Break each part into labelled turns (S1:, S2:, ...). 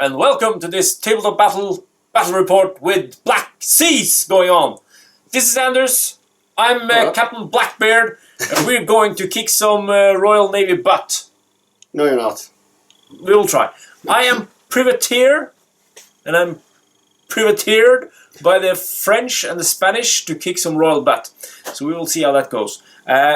S1: and welcome to this tabletop battle report with Black Seas going on. This is Anders. I'm Captain Blackbeard, and we're going to kick some Royal Navy butt.
S2: No, you're not.
S1: We will try. I am privateer, and I'm privateered by the French and the Spanish to kick some royal butt. So we will see how that goes.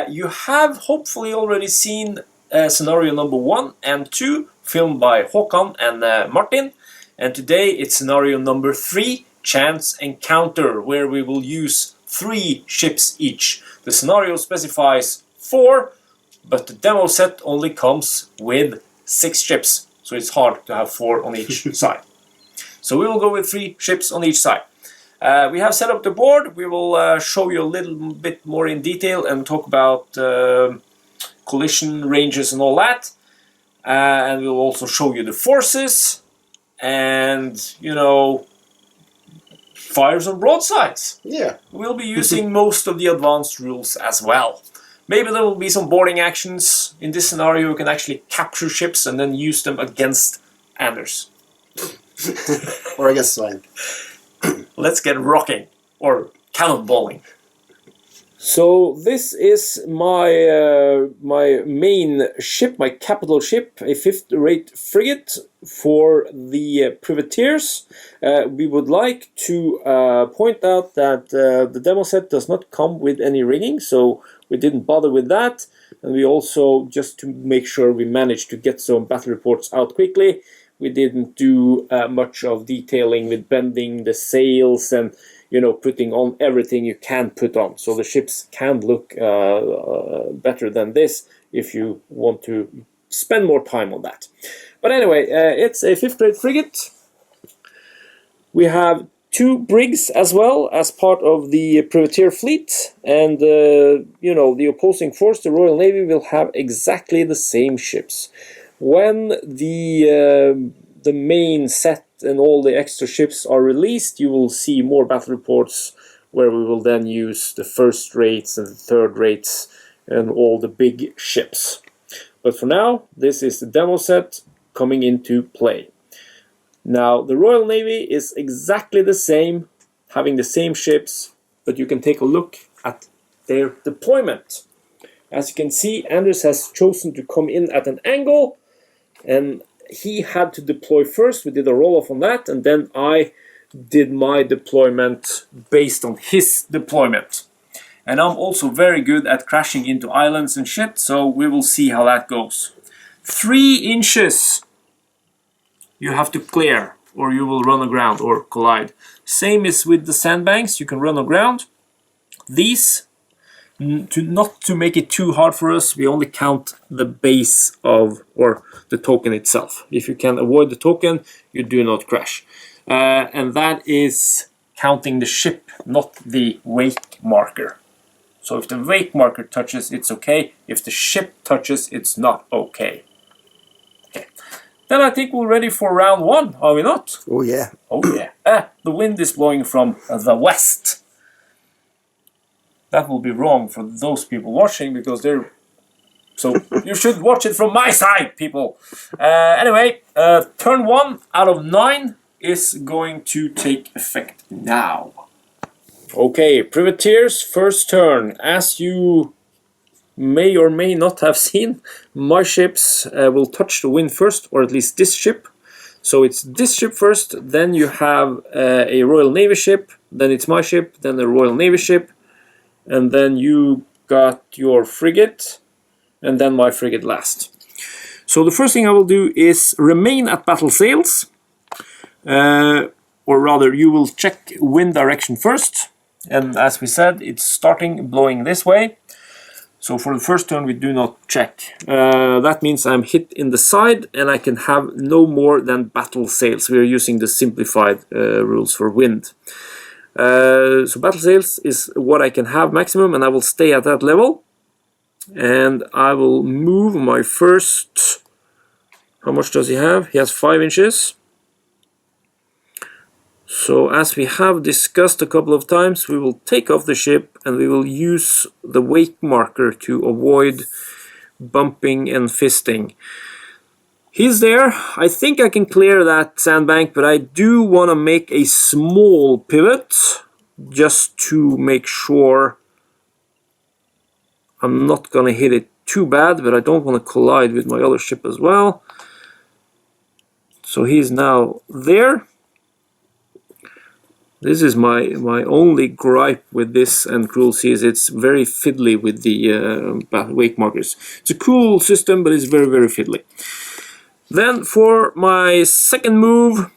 S1: You have hopefully already seen scenario number 1 and 2, filmed by Håkan and Martin. And today it's scenario number 3, Chance Encounter, where we will use 3 ships each. The scenario specifies 4, but the demo set only comes with 6 ships. So it's hard to have 4 on each side. So we will go with 3 ships on each side. We have set up the board. We will show you a little bit more in detail and talk about collision ranges and all that. And we'll also show you the forces and, you know, fires and broadsides.
S2: Yeah.
S1: We'll be using most of the advanced rules as well. Maybe there will be some boarding actions. In this scenario, you can actually capture ships and then use them against Anders.
S2: Or against Svein.
S1: Let's get rocking, or cannonballing. So this is my my main ship, my capital ship, a 5th-rate frigate for the privateers. We would like to point out that the demo set does not come with any rigging, so we didn't bother with that. And we also, just to make sure we managed to get some battle reports out quickly, we didn't do much of detailing with bending the sails and, you know, putting on everything you can put on. So the ships can look better than this if you want to spend more time on that. But anyway, it's a 5th-rate frigate. We have 2 brigs as well as part of the privateer fleet. And, you know, the opposing force, the Royal Navy, will have exactly the same ships. When the main set and all the extra ships are released, you will see more battle reports where we will then use the 1st rates and the 3rd rates and all the big ships. But for now, this is the demo set coming into play. Now, the Royal Navy is exactly the same, having the same ships, but you can take a look at their deployment. As you can see, Anders has chosen to come in at an angle, and he had to deploy first. We did a roll-off on that, and then I did my deployment based on his deployment. And I'm also very good at crashing into islands and shit, so we will see how that goes. 3 inches you have to clear, or you will run aground or collide. Same is with the sandbanks, you can run aground. These, not to make it too hard for us, we only count the base of, or the token itself. If you can avoid the token, you do not crash. And that is counting the ship, not the wake marker. So if the wake marker touches, it's okay. If the ship touches, it's not okay. Okay. Then I think we're ready for round 1, are we not?
S2: Oh yeah.
S1: Oh yeah. The wind is blowing from the west. That will be wrong for those people watching, because they're... So you should watch it from my side, people. Anyway, turn 1 out of 9 is going to take effect now. Okay, privateers, first turn. As you may or may not have seen, my ships will touch the wind first, or at least this ship. So it's this ship first, then you have a Royal Navy ship, then it's my ship, then the Royal Navy ship, and then you got your frigate, and then my frigate last. So the first thing I will do is remain at battle sails, or rather you will check wind direction first, and as we said, it's starting blowing this way. So for the first turn we do not check. That means I'm hit in the side and I can have no more than battle sails. We are using the simplified rules for wind. So battle sails is what I can have maximum, and I will stay at that level. And I will move my first... How much does he have? He has 5 inches. So as we have discussed a couple of times, we will take off the ship and we will use the wake marker to avoid bumping and fisting. He's there. I think I can clear that sandbank, but I do want to make a small pivot just to make sure I'm not going to hit it too bad, but I don't want to collide with my other ship as well. So he's now there. This is my only gripe with this and Cruel Seas. It's very fiddly with the wake markers. It's a cool system, but it's very, very fiddly. Then for my second move,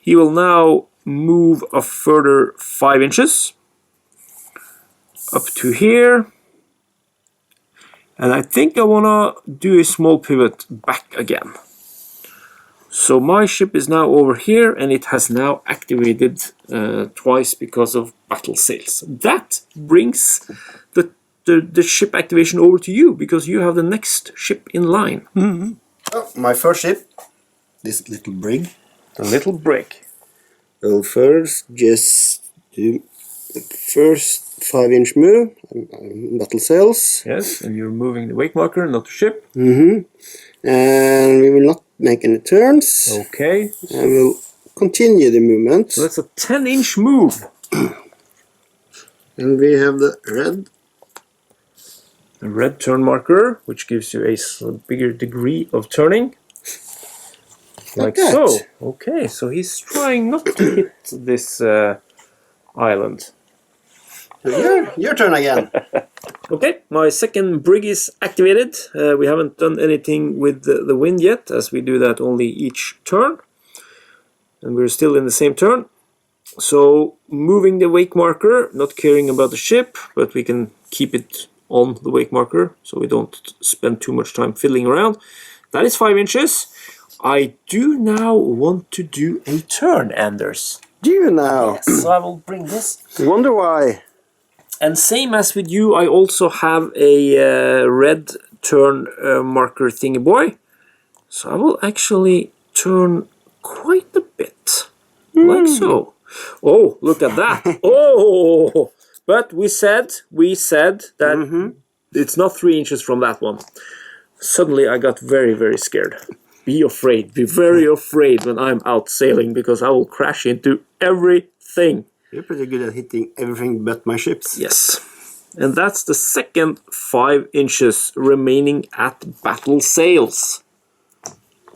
S1: he will now move a further 5 inches up to here. And I think I want to do a small pivot back again. So my ship is now over here, and it has now activated twice because of battle sails. That brings the ship activation over to you, because you have the next ship in line.
S2: Mm-hmm. Oh, my first ship, this little brig.
S1: The little brig.
S2: I'll first just do the first 5-inch move, battle sails.
S1: Yes, and you're moving the wake marker, not the ship.
S2: Mm-hmm. And we will not make any turns.
S1: Okay.
S2: And we'll continue the movement.
S1: So that's a 10-inch move.
S2: And we have the red.
S1: The red turn marker, which gives you a bigger degree of turning. Like so. Okay, so he's trying not to hit this island.
S2: Your turn again.
S1: Okay, my second brig is activated. We haven't done anything with the wind yet, as we do that only each turn. And we're still in the same turn. So, moving the wake marker, not caring about the ship, but we can keep it on the wake marker, so we don't spend too much time fiddling around. That is 5 inches. I do now want to do a turn, Anders.
S2: Do you now?
S1: Yes, so I will bring this.
S2: Wonder why.
S1: And same as with you, I also have a red turn marker thingy boy. So I will actually turn quite a bit, like so. Oh, look at that! Oh, but we said that it's not 3 inches from that one. Suddenly, I got very, very scared. Be afraid. Be very afraid when I'm out sailing, because I will crash into everything.
S2: You're pretty good at hitting everything but my ships.
S1: Yes. And that's the second 5 inches remaining at battle sails.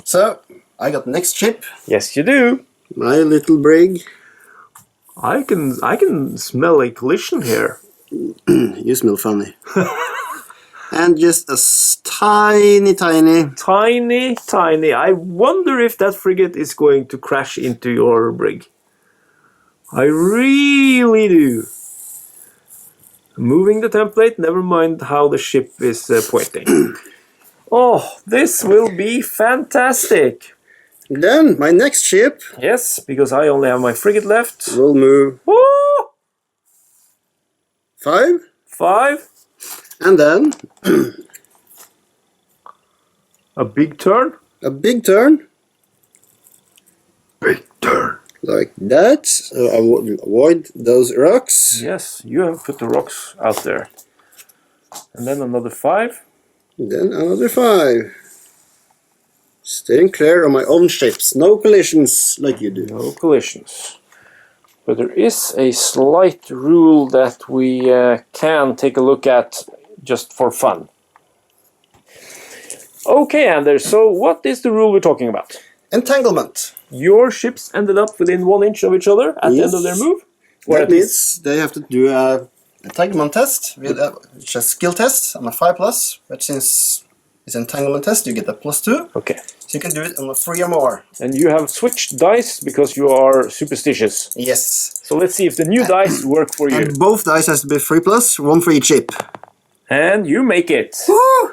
S2: So, I got next ship.
S1: Yes, you do.
S2: My little brig.
S1: I can smell a collision here.
S2: You smell funny. And just a tiny.
S1: Tiny. I wonder if that frigate is going to crash into your brig. I really do. Moving the template, never mind how the ship is pointing. Oh, this will be fantastic.
S2: Then, my next ship.
S1: Yes, because I only have my frigate left.
S2: Will move.
S1: Woo!
S2: 5.
S1: 5.
S2: And then...
S1: A big turn.
S2: A big turn.
S1: Big turn.
S2: Like that. So I will avoid those rocks.
S1: Yes, you have put the rocks out there. And then another 5.
S2: Then another 5. Staying clear of my own ships. No collisions like you do.
S1: No collisions. But there is a slight rule that we can take a look at just for fun. Okay, Anders, so what is the rule we're talking about?
S2: Entanglement.
S1: Your ships ended up within 1 inch of each other at the end of their move?
S2: That means they have to do a entanglement test, which is a skill test on a 5+, which since it's an entanglement test, you get a +2.
S1: Okay.
S2: So you can do it on a 3 or more.
S1: And you have switched dice because you are superstitious.
S2: Yes.
S1: So let's see if the new dice work for you.
S2: And both dice has to be 3+, 1 for each ship.
S1: And you make it.
S2: Woo!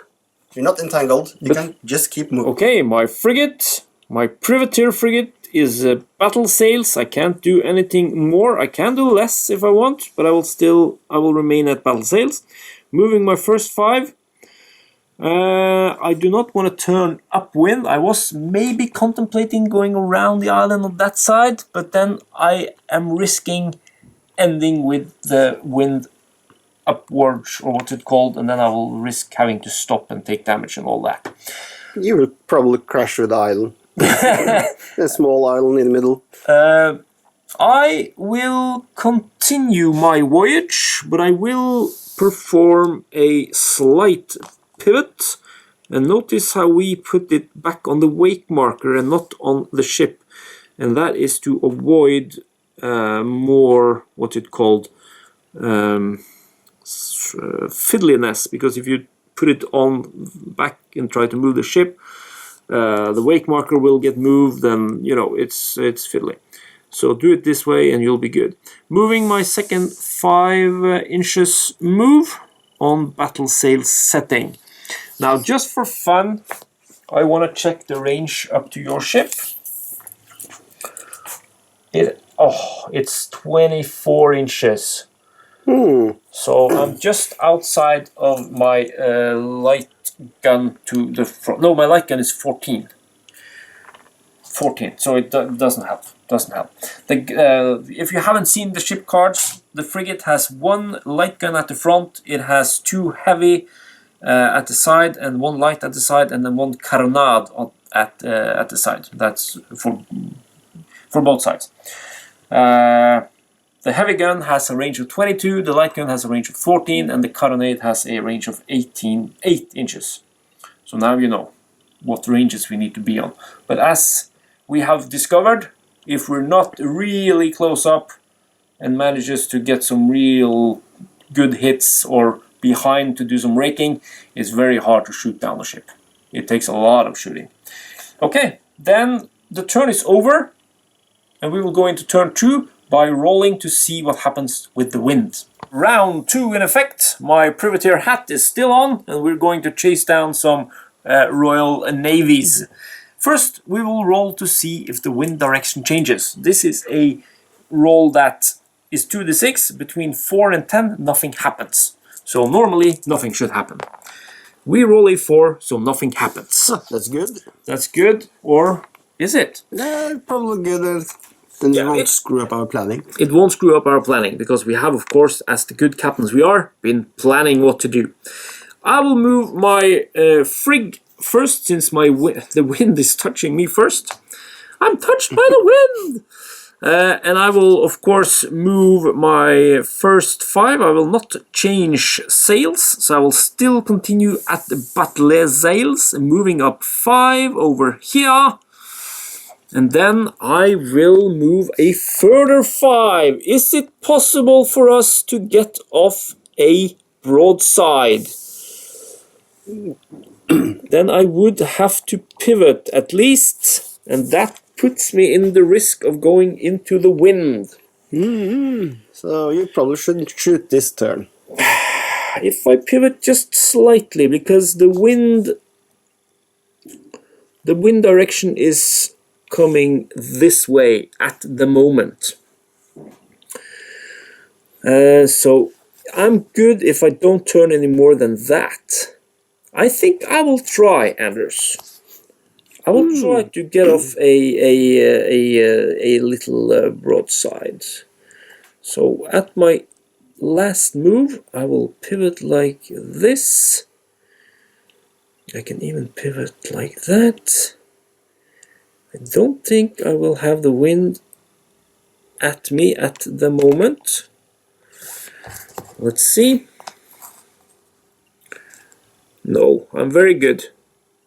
S2: You're not entangled, you can just keep moving.
S1: Okay, my frigate, my privateer frigate is battle sails. I can't do anything more. I can do less if I want, but I will remain at battle sails. Moving my first 5. I do not want to turn upwind. I was maybe contemplating going around the island on that side, but then I am risking ending with the wind upwards, or what's it called, and then I will risk having to stop and take damage and all that.
S2: You will probably crash with the island. A small island in the middle.
S1: I will continue my voyage, but I will perform a slight pivot. And notice how we put it back on the wake marker and not on the ship. And that is to avoid more, what's it called, fiddliness. Because if you put it on back and try to move the ship, the wake marker will get moved, and you know it's fiddly. So do it this way and you'll be good. Moving my second 5 inches move on battle sail setting. Now just for fun, I want to check the range up to your ship. It's 24 inches. So I'm just outside of my light gun to the front. No, my light gun is 14. 14, so it doesn't help. If you haven't seen the ship cards, the frigate has 1 light gun at the front. It has 2 heavy at the side and 1 light at the side, and then 1 carronade at the side. That's for both sides. The heavy gun has a range of 22, the light gun has a range of 14, and the carronade has a range of 8 inches. So now you know what ranges we need to be on. But as we have discovered, if we're not really close up and manages to get some real good hits or behind to do some raking, it's very hard to shoot down the ship. It takes a lot of shooting. Okay, then the turn is over, and we will go into turn 2 by rolling to see what happens with the wind. Round 2 in effect. My privateer hat is still on, and we're going to chase down some Royal Navies. First, we will roll to see if the wind direction changes. This is a roll that is 2d6. Between 4 and 10, nothing happens. So normally, nothing should happen. We roll a 4, so nothing happens.
S2: That's good.
S1: That's good, or is it?
S2: Probably good. Then it won't screw up our planning.
S1: It won't screw up our planning, because we have, of course, as the good captains we are, been planning what to do. I will move my frig first, since the wind is touching me first. I'm touched by the wind! And I will, of course, move my first 5. I will not change sails, so I will still continue at the battle sails, moving up 5 over here. And then I will move a further 5. Is it possible for us to get off a broadside? Then I would have to pivot at least, and that puts me in the risk of going into the wind.
S2: So you probably shouldn't shoot this turn.
S1: If I pivot just slightly, because the wind direction is coming this way at the moment. So I'm good if I don't turn any more than that. I think I will try, Anders. I will try to get off a little broadside. So at my last move, I will pivot like this. I can even pivot like that. I don't think I will have the wind at me at the moment. Let's see. No, I'm very good.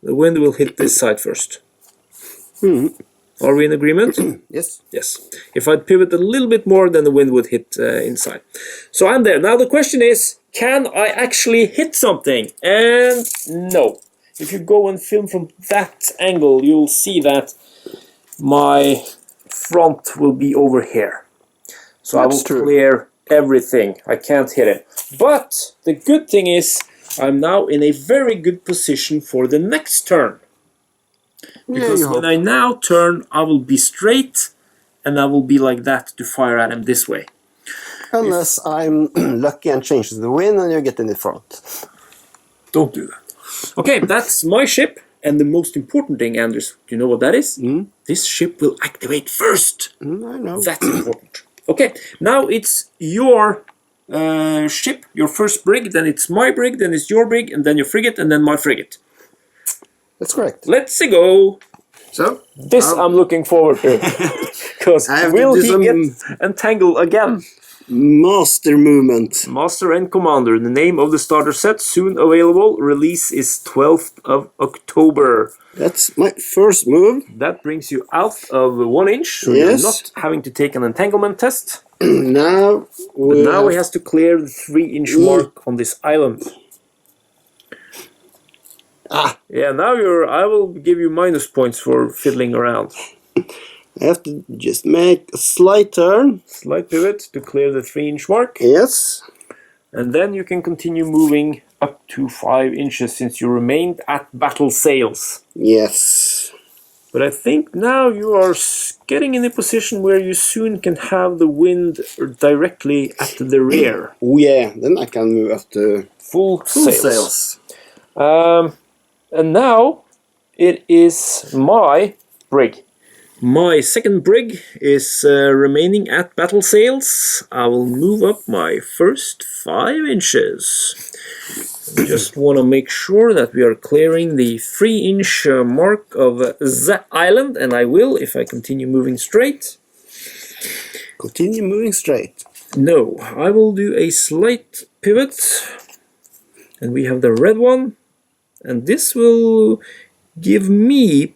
S1: The wind will hit this side first. Are we in agreement?
S2: Yes.
S1: Yes. If I'd pivot a little bit more, then the wind would hit inside. So I'm there. Now the question is, can I actually hit something? And no. If you go and film from that angle, you'll see that my front will be over here. So I will clear everything. I can't hit it. But the good thing is, I'm now in a very good position for the next turn. Because when I now turn, I will be straight, and I will be like that to fire at him this way.
S2: Unless I'm lucky and change the wind and you get in the front.
S1: Don't do that. Okay, that's my ship. And the most important thing, Anders, do you know what that is? This ship will activate first.
S2: I know.
S1: That's important. Okay, now it's your ship, your first brig, then it's my brig, then it's your brig, and then your frigate, and then my frigate.
S2: That's correct.
S1: Let's go.
S2: So
S1: This I'm looking forward to. Because will he get entangled again?
S2: Master movement.
S1: Master and Commander. The name of the starter set soon available. Release is 12th of October.
S2: That's my first move.
S1: That brings you out of 1 inch. So
S2: yes.
S1: You're not having to take an entanglement test.
S2: Now
S1: he has to clear the 3-inch mark on this island. Yeah, now I will give you minus points for fiddling around.
S2: I have to just make a slight turn.
S1: Slight pivot to clear the 3-inch mark.
S2: Yes.
S1: And then you can continue moving up to 5 inches since you remained at battle sails.
S2: Yes.
S1: But I think now you are getting in a position where you soon can have the wind directly at the rear.
S2: Oh yeah, then I can move up to
S1: full sails. And now it is my brig. My second brig is remaining at battle sails. I will move up my first 5 inches. I just want to make sure that we are clearing the 3-inch mark of the island, and I will if I continue moving straight.
S2: Continue moving straight.
S1: No, I will do a slight pivot, and we have the red one, and this will give me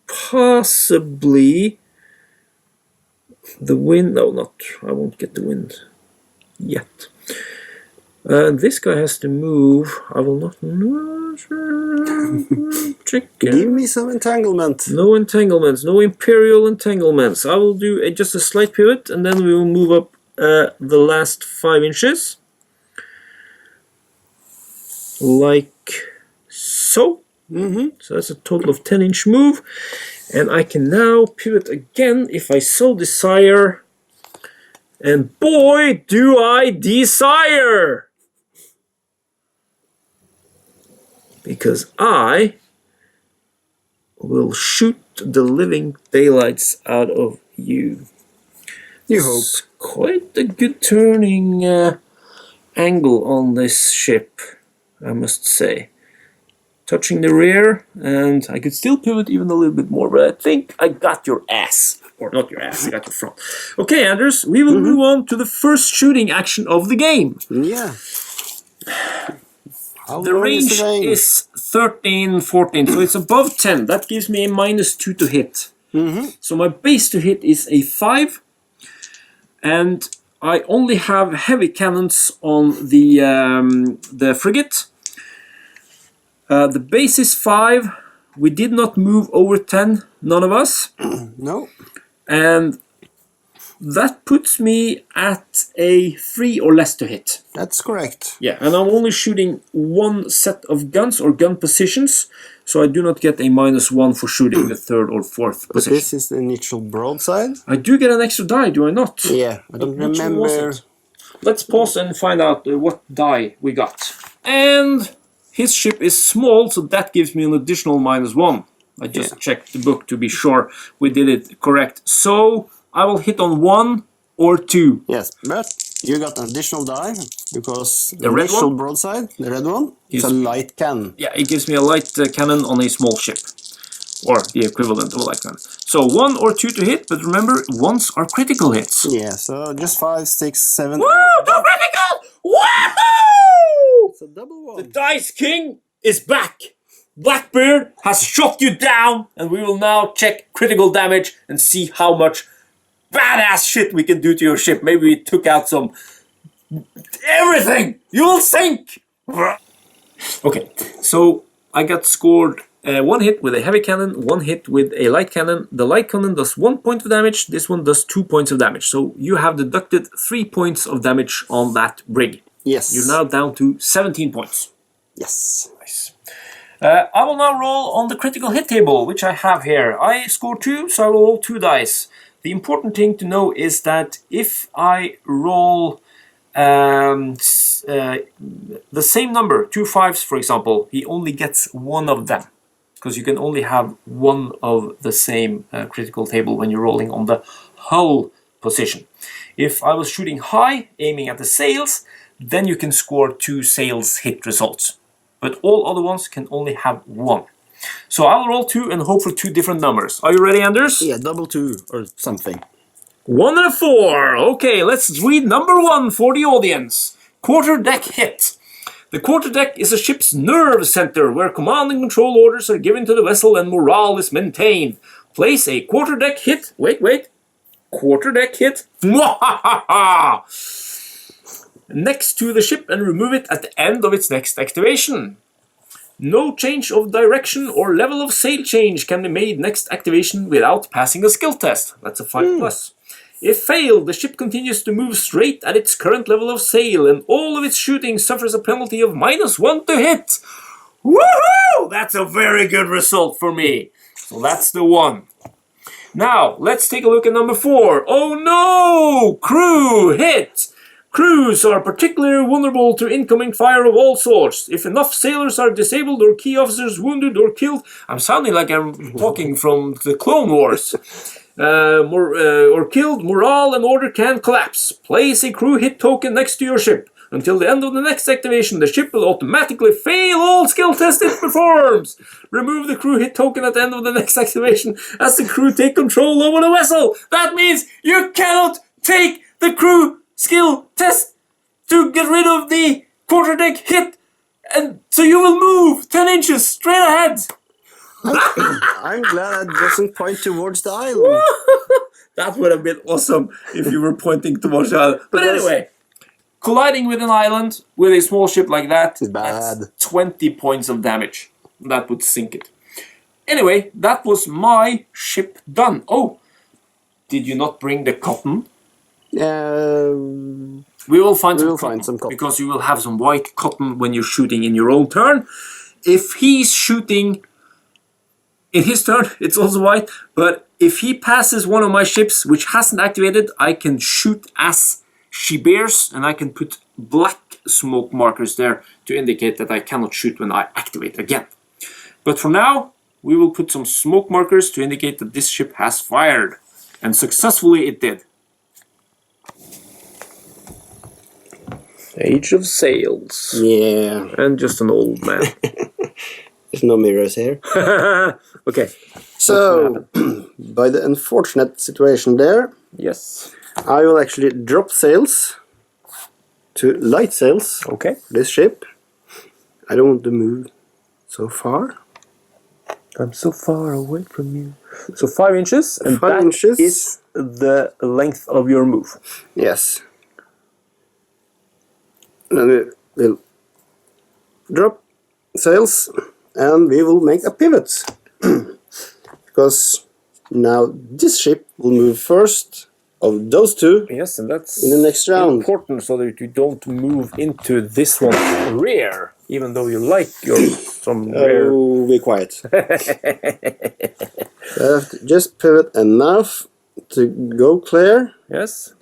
S1: possibly the wind. No, not. I won't get the wind yet. This guy has to move. I will not.
S2: Give me some entanglement.
S1: No entanglements. No imperial entanglements. I will do just a slight pivot, and then we will move up the last 5 inches, like so. So that's a total of 10-inch move, and I can now pivot again if I so desire. And boy, do I desire! Because I will shoot the living daylights out of you.
S2: You hope.
S1: It's quite a good turning angle on this ship, I must say. Touching the rear, and I could still pivot even a little bit more, but I think I got your ass. Or not your ass, I got your front. Okay, Anders, we will move on to the first shooting action of the game.
S2: Yeah.
S1: The range is 13, 14, so it's above 10. That gives me a -2 to hit. So my base to hit is a 5, and I only have heavy cannons on the frigate. The base is 5. We did not move over 10, none of us.
S2: No.
S1: And that puts me at a 3 or less to hit.
S2: That's correct.
S1: Yeah, and I'm only shooting 1 set of guns or gun positions, so I do not get a -1 for shooting the 3rd or 4th
S2: But
S1: position.
S2: this is the initial broadside?
S1: I do get an extra die, do I not?
S2: Yeah, I don't remember.
S1: Let's pause and find out what die we got. And his ship is small, so that gives me an additional -1. I just checked the book to be sure we did it correct. So I will hit on 1 or 2.
S2: Yes, but you got an additional die because
S1: The red
S2: initial
S1: one?
S2: broadside, the red one, is a light cannon.
S1: Yeah, it gives me a light cannon on a small ship. Or the equivalent of a light cannon. So 1 or 2 to hit, but remember, 1s are critical hits.
S2: Yeah, so just 5, 6, 7.
S1: Woo! No critical! Woohoo!
S2: It's a double one.
S1: The Dice King is back! Blackbeard has shot you down, and we will now check critical damage and see how much badass shit we can do to your ship. Maybe we took out some... everything! You will sink! Okay, so I got scored 1 hit with a heavy cannon, 1 hit with a light cannon. The light cannon does 1 point of damage, this one does 2 points of damage. So you have deducted 3 points of damage on that brig.
S2: Yes.
S1: You're now down to 17 points.
S2: Yes.
S1: Nice. I will now roll on the critical hit table, which I have here. I scored 2, so I will roll 2 dice. The important thing to know is that if I roll the same number, 2 5s for example, he only gets 1 of them. Because you can only have 1 of the same critical table when you're rolling on the hull position. If I was shooting high, aiming at the sails, then you can score 2 sails hit results. But all other ones can only have 1. So I'll roll 2 and hope for 2 different numbers. Are you ready, Anders?
S2: Yeah, double 2 or something.
S1: 1 and a 4. Okay, let's read number 1 for the audience. Quarterdeck hit. The quarterdeck is a ship's nerve center where command and control orders are given to the vessel and morale is maintained. Place a quarterdeck hit. Wait. Quarterdeck hit. Mwahaha! Next to the ship and remove it at the end of its next activation. No change of direction or level of sail change can be made next activation without passing a skill test. That's a 5+. If failed, the ship continues to move straight at its current level of sail and all of its shooting suffers a penalty of -1 to hit. Woohoo! That's a very good result for me. So that's the 1. Now, let's take a look at number 4. Oh no! Crew hit! Crews are particularly vulnerable to incoming fire of all sorts. If enough sailors are disabled or key officers wounded or killed... I'm sounding like I'm talking from the Clone Wars. Or killed, morale and order can collapse. Place a crew hit token next to your ship. Until the end of the next activation, the ship will automatically fail all skill tests it performs. Remove the crew hit token at the end of the next activation as the crew take control over the vessel. That means you cannot take the crew skill test to get rid of the quarterdeck hit, and so you will move 10 inches straight ahead.
S2: I'm glad I doesn't point towards the island.
S1: That would have been awesome if you were pointing towards the island. But anyway, colliding with an island with a small ship like that,
S2: It's bad.
S1: that's 20 points of damage. That would sink it. Anyway, that was my ship done. Oh, did you not bring the cotton? We will find some cotton because you will have some white cotton when you're shooting in your own turn. If he's shooting in his turn, it's also white. But if he passes one of my ships which hasn't activated, I can shoot as she bears, and I can put black smoke markers there to indicate that I cannot shoot when I activate again. But for now, we will put some smoke markers to indicate that this ship has fired. And successfully it did. Age of Sails.
S2: Yeah.
S1: And just an old man.
S2: There's no mirrors here.
S1: Okay.
S2: So, by the unfortunate situation there,
S1: yes,
S2: I will actually drop sails to light sails.
S1: Okay.
S2: This ship. I don't want to move so far.
S1: I'm so far away from you. So 5 inches, and
S2: 5 inches
S1: is the length of your move.
S2: Yes. And we will drop sails and we will make a pivot. Because now this ship will move first of those two.
S1: Yes, and that's
S2: in the next round.
S1: Important so that you don't move into this one's rear, even though you like your some rear.
S2: Oh, be quiet. So I have to just pivot enough to go clear.
S1: Yes.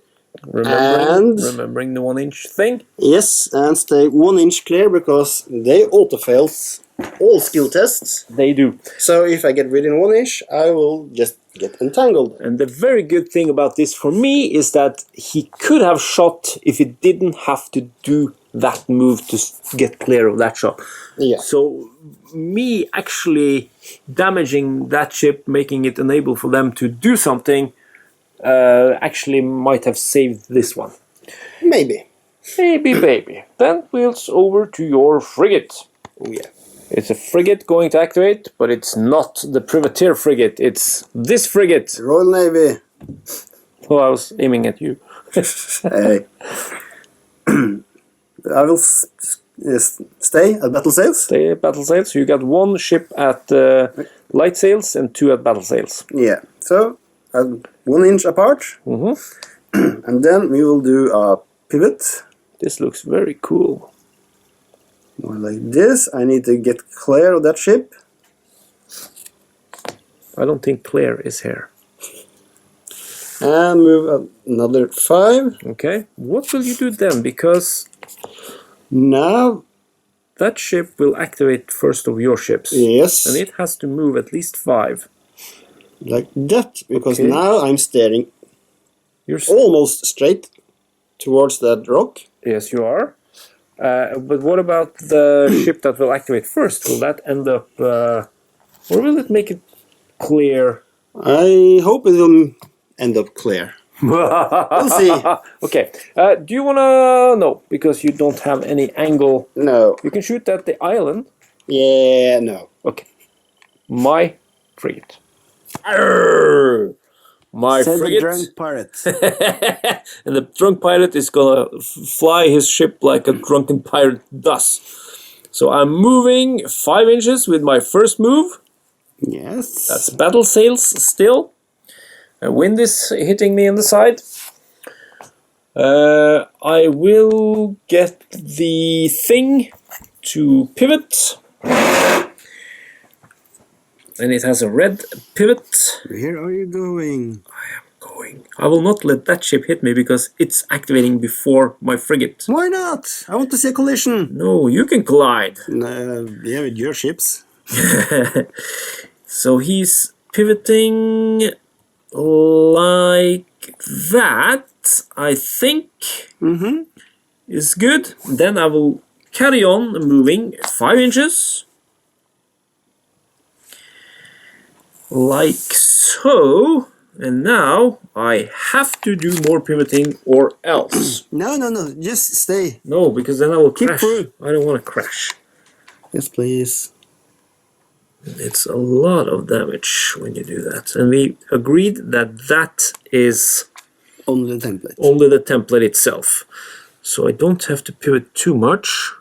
S1: Remembering the 1 inch thing.
S2: Yes, and stay 1 inch clear because they auto fails all skill tests.
S1: They do.
S2: So if I get within 1 inch, I will just get entangled.
S1: And the very good thing about this for me is that he could have shot if he didn't have to do that move to get clear of that shot.
S2: Yeah.
S1: So me actually damaging that ship, making it unable for them to do something, actually might have saved this one.
S2: Maybe.
S1: Maybe, baby. Then wheels over to your frigate.
S2: Oh yeah.
S1: It's a frigate going to activate, but it's not the privateer frigate. It's this frigate.
S2: Royal Navy.
S1: Oh, I was aiming at you.
S2: Hey. I will stay at battle sails.
S1: Stay at battle sails. So you got one ship at light sails and 2 at battle sails.
S2: Yeah. So 1 inch apart. And then we will do a pivot.
S1: This looks very cool.
S2: More like this. I need to get clear of that ship.
S1: I don't think Claire is here.
S2: And move another 5.
S1: Okay. What will you do then? Because
S2: now
S1: that ship will activate first of your ships.
S2: Yes.
S1: And it has to move at least 5.
S2: Like that. Because
S1: Okay.
S2: now I'm staring almost straight towards that rock.
S1: Yes, you are. But what about the ship that will activate first? Will that end up Or will it make it clear?
S2: I hope it will end up clear. We'll see.
S1: Okay. Do you wanna? No, because you don't have any angle.
S2: No.
S1: You can shoot at the island.
S2: Yeah, no.
S1: Okay. My frigate. Arrgh! My
S2: Said
S1: frigate.
S2: the drunk pirate.
S1: And the drunk pirate is gonna fly his ship like a drunken pirate does. So I'm moving 5 inches with my first move.
S2: Yes.
S1: That's battle sails still. Wind is hitting me in the side. I will get the thing to pivot. And it has a red pivot.
S2: Where are you going?
S1: I will not let that ship hit me because it's activating before my frigate.
S2: Why not? I want to see a collision.
S1: No, you can collide.
S2: Yeah, with your ships.
S1: So he's pivoting like that, I think. Is good. Then I will carry on moving 5 inches. Like so. And now I have to do more pivoting or else.
S2: No. Just stay.
S1: No, because then I will
S2: Keep
S1: crash.
S2: through.
S1: I don't want to crash.
S2: Yes, please.
S1: It's a lot of damage when you do that. And we agreed that that is
S2: Only the template.
S1: only the template itself. So I don't have to pivot too much.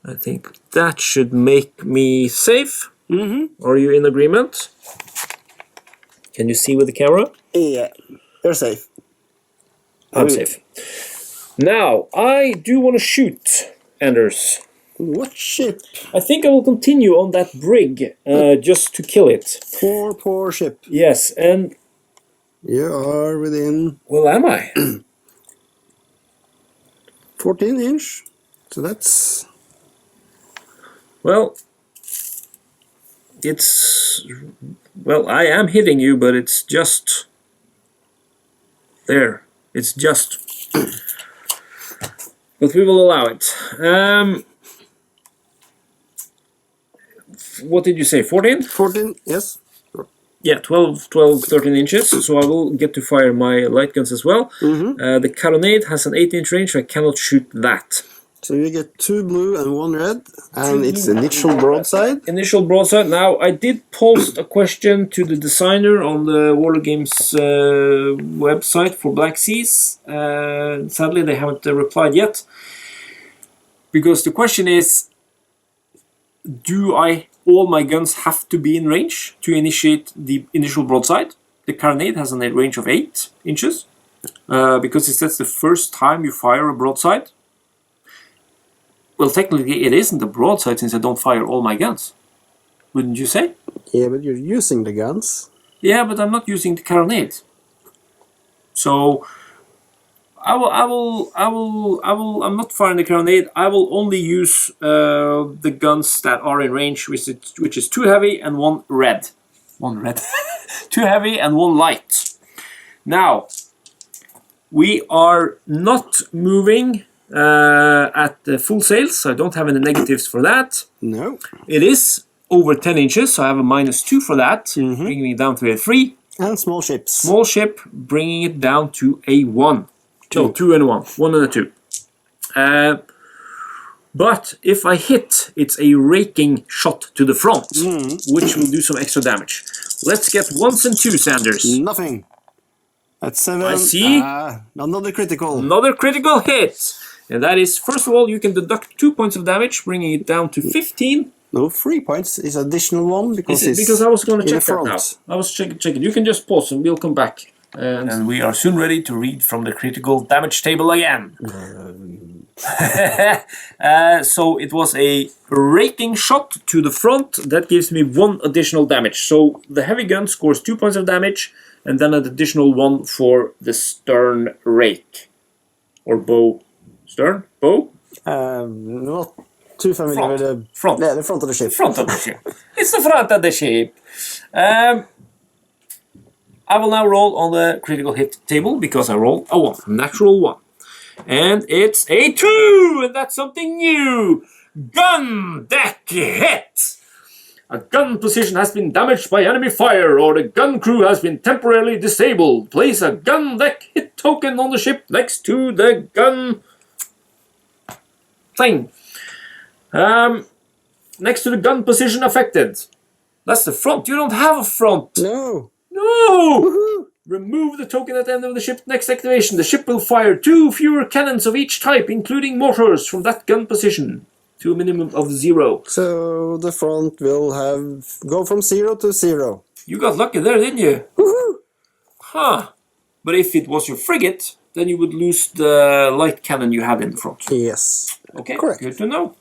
S1: I think that should make me safe. Are you in agreement? Can you see with the camera?
S2: Yeah, you're safe.
S1: I'm safe. Now, I do want to shoot Anders.
S2: What ship?
S1: I think I will continue on that brig just to kill it.
S2: Poor ship.
S1: Yes, and...
S2: You are within...
S1: Well, am I?
S2: 14 inch. So that's...
S1: Well... It's... Well, I am hitting you, but it's just... There. It's just... But we will allow it. What did you say, 14?
S2: 14, yes.
S1: Yeah, 13 inches, so I will get to fire my light guns as well. The carronade has an 8-inch range, so I cannot shoot that.
S2: So you get 2 blue and 1 red, and it's initial broadside.
S1: Initial broadside. Now, I did post a question to the designer on the Warlord Games website for Black Seas. Sadly, they haven't replied yet. Because the question is, do all my guns have to be in range to initiate the initial broadside? The carronade has a range of 8 inches. Because it says the first time you fire a broadside. Well, technically it isn't a broadside since I don't fire all my guns. Wouldn't you say?
S2: Yeah, but you're using the guns.
S1: Yeah, but I'm not using the carronade. So I'm not firing the carronade. I will only use the guns that are in range, which is 2 heavy and 1 red. 1 red. 2 heavy and 1 light. Now, we are not moving at full sails, so I don't have any negatives for that.
S2: No.
S1: It is over 10 inches, so I have a -2 for that, bringing it down to a 3.
S2: And small ships.
S1: Small ship, bringing it down to a 1. No, 2 and a 1. 1 and a 2. But if I hit, it's a raking shot to the front, which will do some extra damage. Let's get 1s and 2s, Anders.
S2: Nothing. That's 7.
S1: I see.
S2: Another critical.
S1: Another critical hit. And that is, first of all, you can deduct 2 points of damage, bringing it down to 15.
S2: No, 3 points is additional 1 because it's
S1: because I was going to
S2: in
S1: check
S2: the
S1: that now.
S2: front.
S1: I was checking. You can just pause and we'll come back. And we are soon ready to read from the critical damage table again. So it was a raking shot to the front. That gives me 1 additional damage. So the heavy gun scores 2 points of damage, and then an additional 1 for the stern rake. Or bow. Stern? Bow?
S2: Not too familiar with the
S1: front.
S2: Yeah, the front of the ship.
S1: Front of the ship. It's the front of the ship. I will now roll on the critical hit table because I rolled a 1, natural 1. And it's a 2, and that's something new. Gun deck hit. A gun position has been damaged by enemy fire, or the gun crew has been temporarily disabled. Place a gun deck hit token on the ship next to the gun thing. Next to the gun position affected. That's the front. You don't have a front.
S2: No.
S1: No!
S2: Woohoo.
S1: Remove the token at the end of the ship's next activation. The ship will fire 2 fewer cannons of each type, including mortars, from that gun position, to a minimum of 0.
S2: So the front will go from 0 to 0.
S1: You got lucky there, didn't you?
S2: Woohoo!
S1: Huh. But if it was your frigate, then you would lose the light cannon you had in the front.
S2: Yes.
S1: Okay,
S2: Correct.
S1: good to know.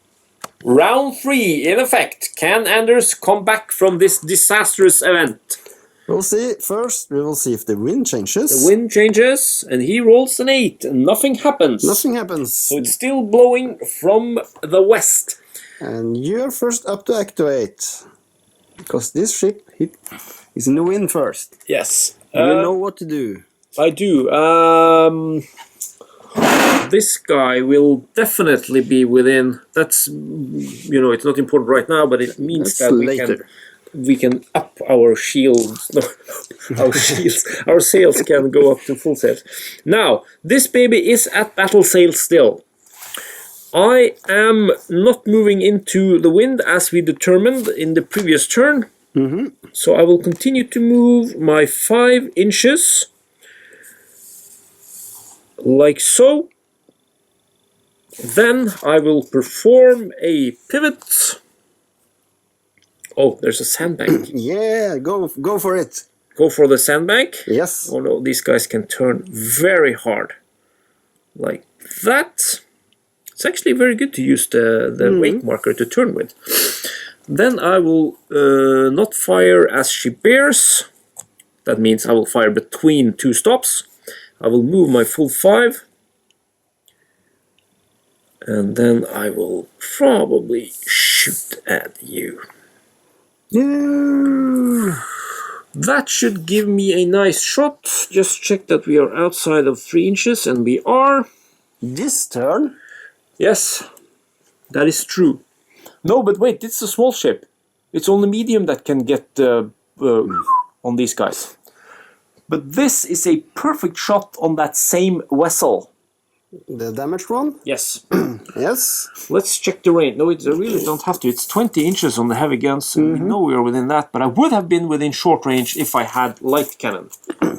S1: Round 3, in effect. Can Anders come back from this disastrous event?
S2: We'll see. First, we will see if the wind changes.
S1: The wind changes, and he rolls an 8, and nothing happens.
S2: Nothing happens.
S1: So it's still blowing from the west.
S2: And you're first up to activate. Because this ship is in the wind first.
S1: Yes.
S2: You know what to do.
S1: I do. This guy will definitely be within. That's, it's not important right now, but it means
S2: That's later.
S1: We can up our shields. No, our sails can go up to full sails. Now, this baby is at battle sail still. I am not moving into the wind as we determined in the previous turn. So I will continue to move my 5 inches like so. Then I will perform a pivot. Oh, there's a sandbank.
S2: Yeah, go for it.
S1: Go for the sandbank.
S2: Yes.
S1: Oh no, these guys can turn very hard. Like that. It's actually very good to use the wake marker to turn with. Then I will not fire as she bears. That means I will fire between 2 stops. I will move my full 5. And then I will probably shoot at you.
S2: Yeah.
S1: That should give me a nice shot. Just check that we are outside of 3 inches, and we are.
S2: This turn?
S1: Yes, that is true. No, but wait, it's a small ship. It's only medium that can get on these guys. But this is a perfect shot on that same vessel.
S2: The damaged one?
S1: Yes.
S2: Yes.
S1: Let's check the range. No, I really don't have to. It's 20 inches on the heavy guns. And we know we are within that, but I would have been within short range if I had light cannon.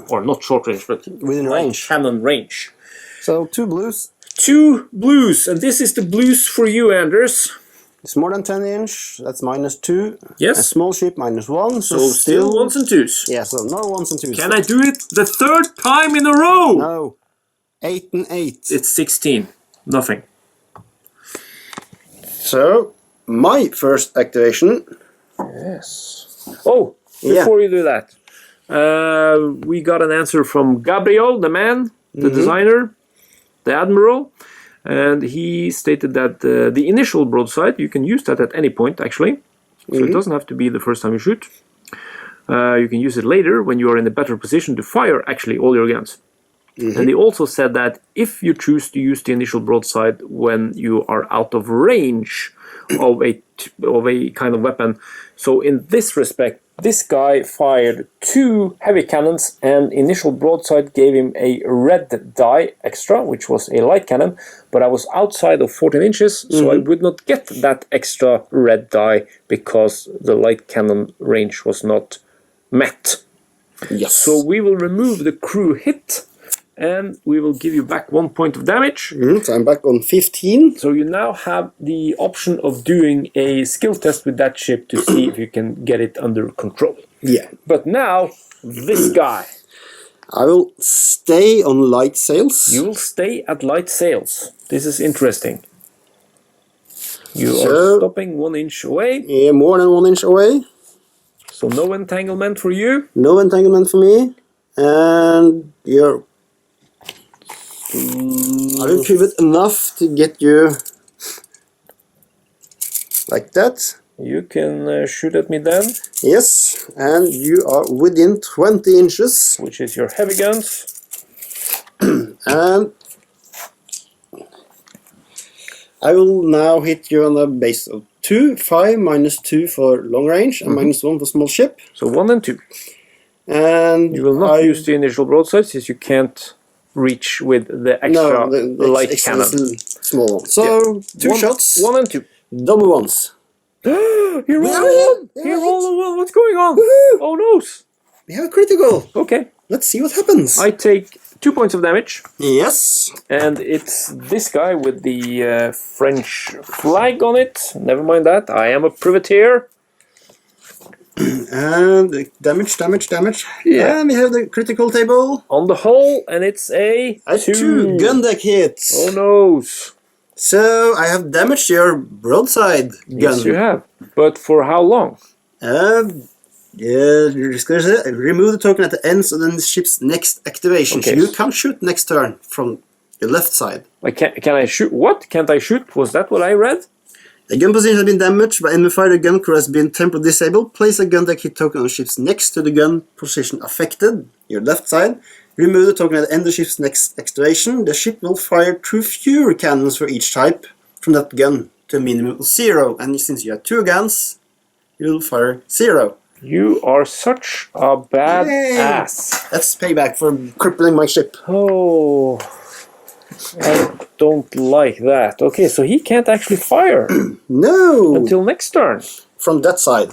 S1: Or not short range, but
S2: Within
S1: light
S2: range.
S1: cannon range.
S2: So 2 blues.
S1: 2 blues, and this is the blues for you, Anders.
S2: It's more than 10 inch. That's -2.
S1: Yes.
S2: A small ship -1.
S1: So still 1s and 2s.
S2: Yeah, so no 1s and 2s.
S1: Can I do it the 3rd time in a row?
S2: No. 8 and 8.
S1: It's 16. Nothing.
S2: So, my first activation.
S1: Yes. Oh, before you do that, we got an answer from Gabriel, the man, the designer, the admiral, and he stated that the initial broadside, you can use that at any point, actually. So it doesn't have to be the first time you shoot. You can use it later when you are in a better position to fire, actually, all your guns. And he also said that if you choose to use the initial broadside when you are out of range of a kind of weapon, so in this respect, this guy fired 2 heavy cannons, and initial broadside gave him a red die extra, which was a light cannon, but I was outside of 14 inches, so I would not get that extra red die because the light cannon range was not met.
S2: Yes.
S1: So we will remove the crew hit, and we will give you back 1 point of damage.
S2: So I'm back on 15.
S1: So you now have the option of doing a skill test with that ship to see if you can get it under control.
S2: Yeah.
S1: But now, this guy.
S2: I will stay on light sails.
S1: You will stay at light sails. This is interesting. You
S2: So-
S1: are stopping 1 inch away.
S2: Yeah, more than 1 inch away.
S1: So no entanglement for you.
S2: No entanglement for me. And you're... I will pivot enough to get you like that.
S1: You can shoot at me then,
S2: Yes, and you are within 20 inches.
S1: which is your heavy guns.
S2: And I will now hit you on a base of 2, 5, -2 for long range, and -1 for small ship.
S1: So 1 and 2.
S2: And
S1: You will not use the initial broadside since you can't reach with the extra light
S2: extra
S1: cannon.
S2: little small one. So 2 shots.
S1: 1 and 2.
S2: Double ones.
S1: He rolled a 1! He rolled a 1! What's going on? Oh no!
S2: We have a critical.
S1: Okay.
S2: Let's see what happens.
S1: I take 2 points of damage.
S2: Yes.
S1: And it's this guy with the French flag on it. Never mind that. I am a privateer.
S2: And damage.
S1: Yeah.
S2: And we have the critical table.
S1: On the hull, and it's a
S2: 2 gun deck hits.
S1: Oh no!
S2: So I have damaged your broadside gun.
S1: Yes, you have. But for how long?
S2: Yeah, remove the token at the ends of the ship's next activation.
S1: Okay.
S2: So you can't shoot next turn from your left side.
S1: Like, can I shoot? What? Can't I shoot? Was that what I read?
S2: The gun position has been damaged by enemy fire. The gun crew has been temporarily disabled. Place a gun deck hit token on the ship's next to the gun position affected, your left side. Remove the token at the end of the ship's next activation. The ship will fire 2 fewer cannons for each type from that gun to a minimum of 0. And since you have 2 guns, you will fire 0.
S1: You are such a bad ass.
S2: That's payback for crippling my ship.
S1: Oh, I don't like that. Okay, so he can't actually fire
S2: No!
S1: until next turn.
S2: From that side.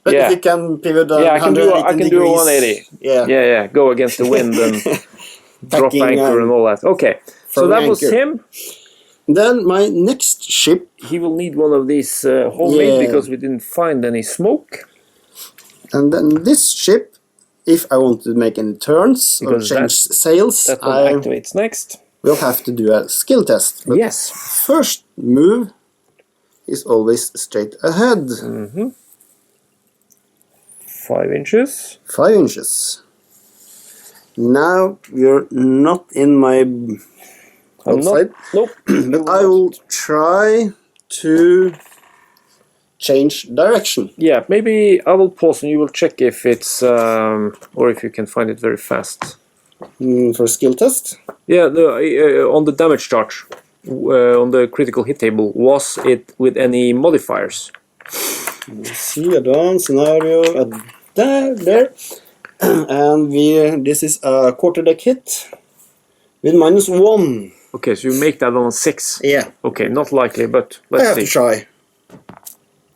S2: But
S1: Yeah.
S2: if you can pivot
S1: Yeah, I can do a 180.
S2: Yeah.
S1: Yeah. Go against the wind and drop
S2: Backing,
S1: anchor and all that. Okay, so that was
S2: anchor.
S1: him.
S2: Then my next ship.
S1: He will need one of these homemade
S2: Yeah.
S1: because we didn't find any smoke.
S2: And then this ship, if I want to make any turns
S1: Because
S2: or change sails,
S1: That one
S2: I
S1: activates next.
S2: will have to do a skill test. But
S1: Yes.
S2: first move is always straight ahead.
S1: 5 inches.
S2: 5 inches. Now you're not in my
S1: I'm
S2: outside,
S1: not. Nope.
S2: but I will try to change direction.
S1: Yeah, maybe I will pause and you will check if it's or if you can find it very fast.
S2: For skill test.
S1: Yeah, on the damage charge, on the critical hit table, was it with any modifiers?
S2: Let's see, advanced scenario, there. And this is a quarter deck hit with -1.
S1: Okay, so you make that on a 6.
S2: Yeah,
S1: Okay, not likely, but
S2: I
S1: let's
S2: have
S1: see.
S2: to try.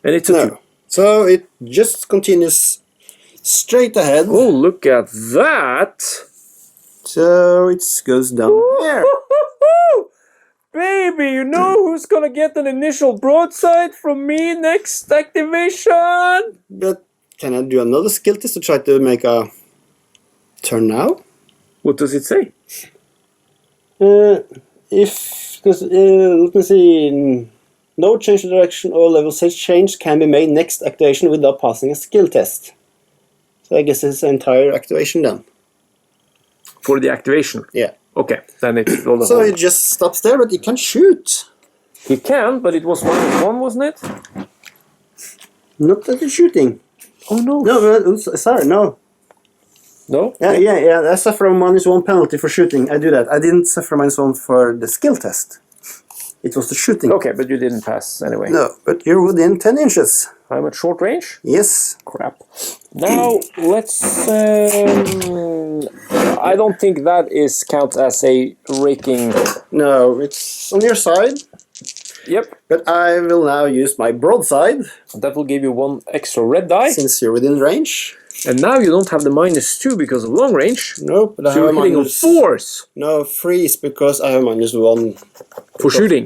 S1: And it's a 2.
S2: No. So it just continues straight ahead.
S1: Oh, look at that!
S2: So it goes down there.
S1: Baby, you know who's gonna get an initial broadside from me next activation?
S2: But can I do another skill test to try to make a turn now?
S1: What does it say?
S2: Let me see. No change of direction or level stage change can be made next activation without passing a skill test. So I guess it's the entire activation then.
S1: For the activation?
S2: Yeah.
S1: Okay, then it's all the
S2: So
S1: whole.
S2: it just stops there, but it can shoot.
S1: He can, but it was -1, wasn't it?
S2: Not that it's shooting.
S1: Oh no.
S2: No, sorry, no.
S1: No?
S2: Yeah. I suffer a -1 penalty for shooting. I do that. I didn't suffer -1 for the skill test. It was the shooting.
S1: Okay, but you didn't pass anyway.
S2: No, but you're within 10 inches.
S1: I'm at short range?
S2: Yes.
S1: Crap. Now, let's... I don't think that counts as a raking...
S2: No, it's on your side.
S1: Yep.
S2: But I will now use my broadside.
S1: That will give you 1 extra red die.
S2: Since you're within range.
S1: And now you don't have the -2 because of long range.
S2: No, but I
S1: So
S2: have
S1: you're
S2: a
S1: hitting on 4s.
S2: No, 3 is because I have -1.
S1: For shooting.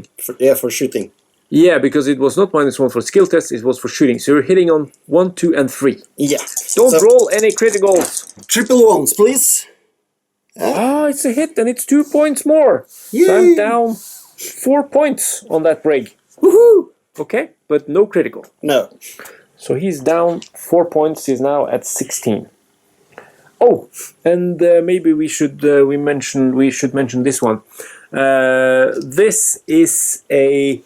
S2: For shooting.
S1: Yeah, because it was not -1 for skill test, it was for shooting. So you're hitting on 1, 2, and 3.
S2: Yeah.
S1: Don't
S2: So,
S1: roll any criticals.
S2: triple ones, please.
S1: Ah, it's a hit and it's 2 points more. So I'm
S2: Yay.
S1: down 4 points on that break.
S2: Woohoo!
S1: Okay, but no critical.
S2: No.
S1: So he's down 4 points. He's now at 16. Oh, and maybe we should mention this one. This is a...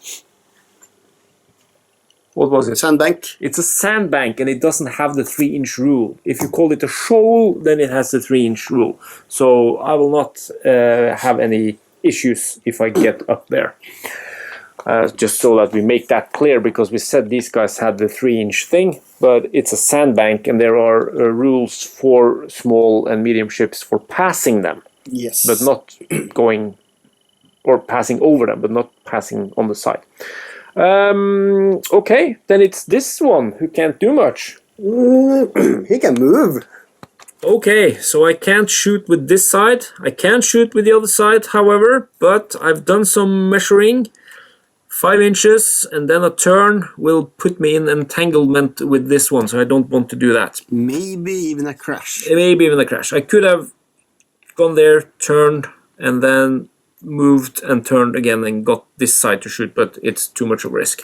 S1: What was it?
S2: Sandbank.
S1: It's a sandbank and it doesn't have the 3-inch rule. If you call it a shoal, then it has the 3-inch rule. So I will not have any issues if I get up there. Just so that we make that clear, because we said these guys had the 3-inch thing, but it's a sandbank and there are rules for small and medium ships for passing them.
S2: Yes.
S1: But not going, or passing over them, but not passing on the side. Okay, then it's this one who can't do much.
S2: He can move.
S1: Okay, so I can't shoot with this side. I can shoot with the other side, however, but I've done some measuring. 5 inches, and then a turn will put me in entanglement with this one, so I don't want to do that.
S2: Maybe even a crash.
S1: Maybe even a crash. I could have gone there, turned, and then moved and turned again and got this side to shoot, but it's too much of a risk.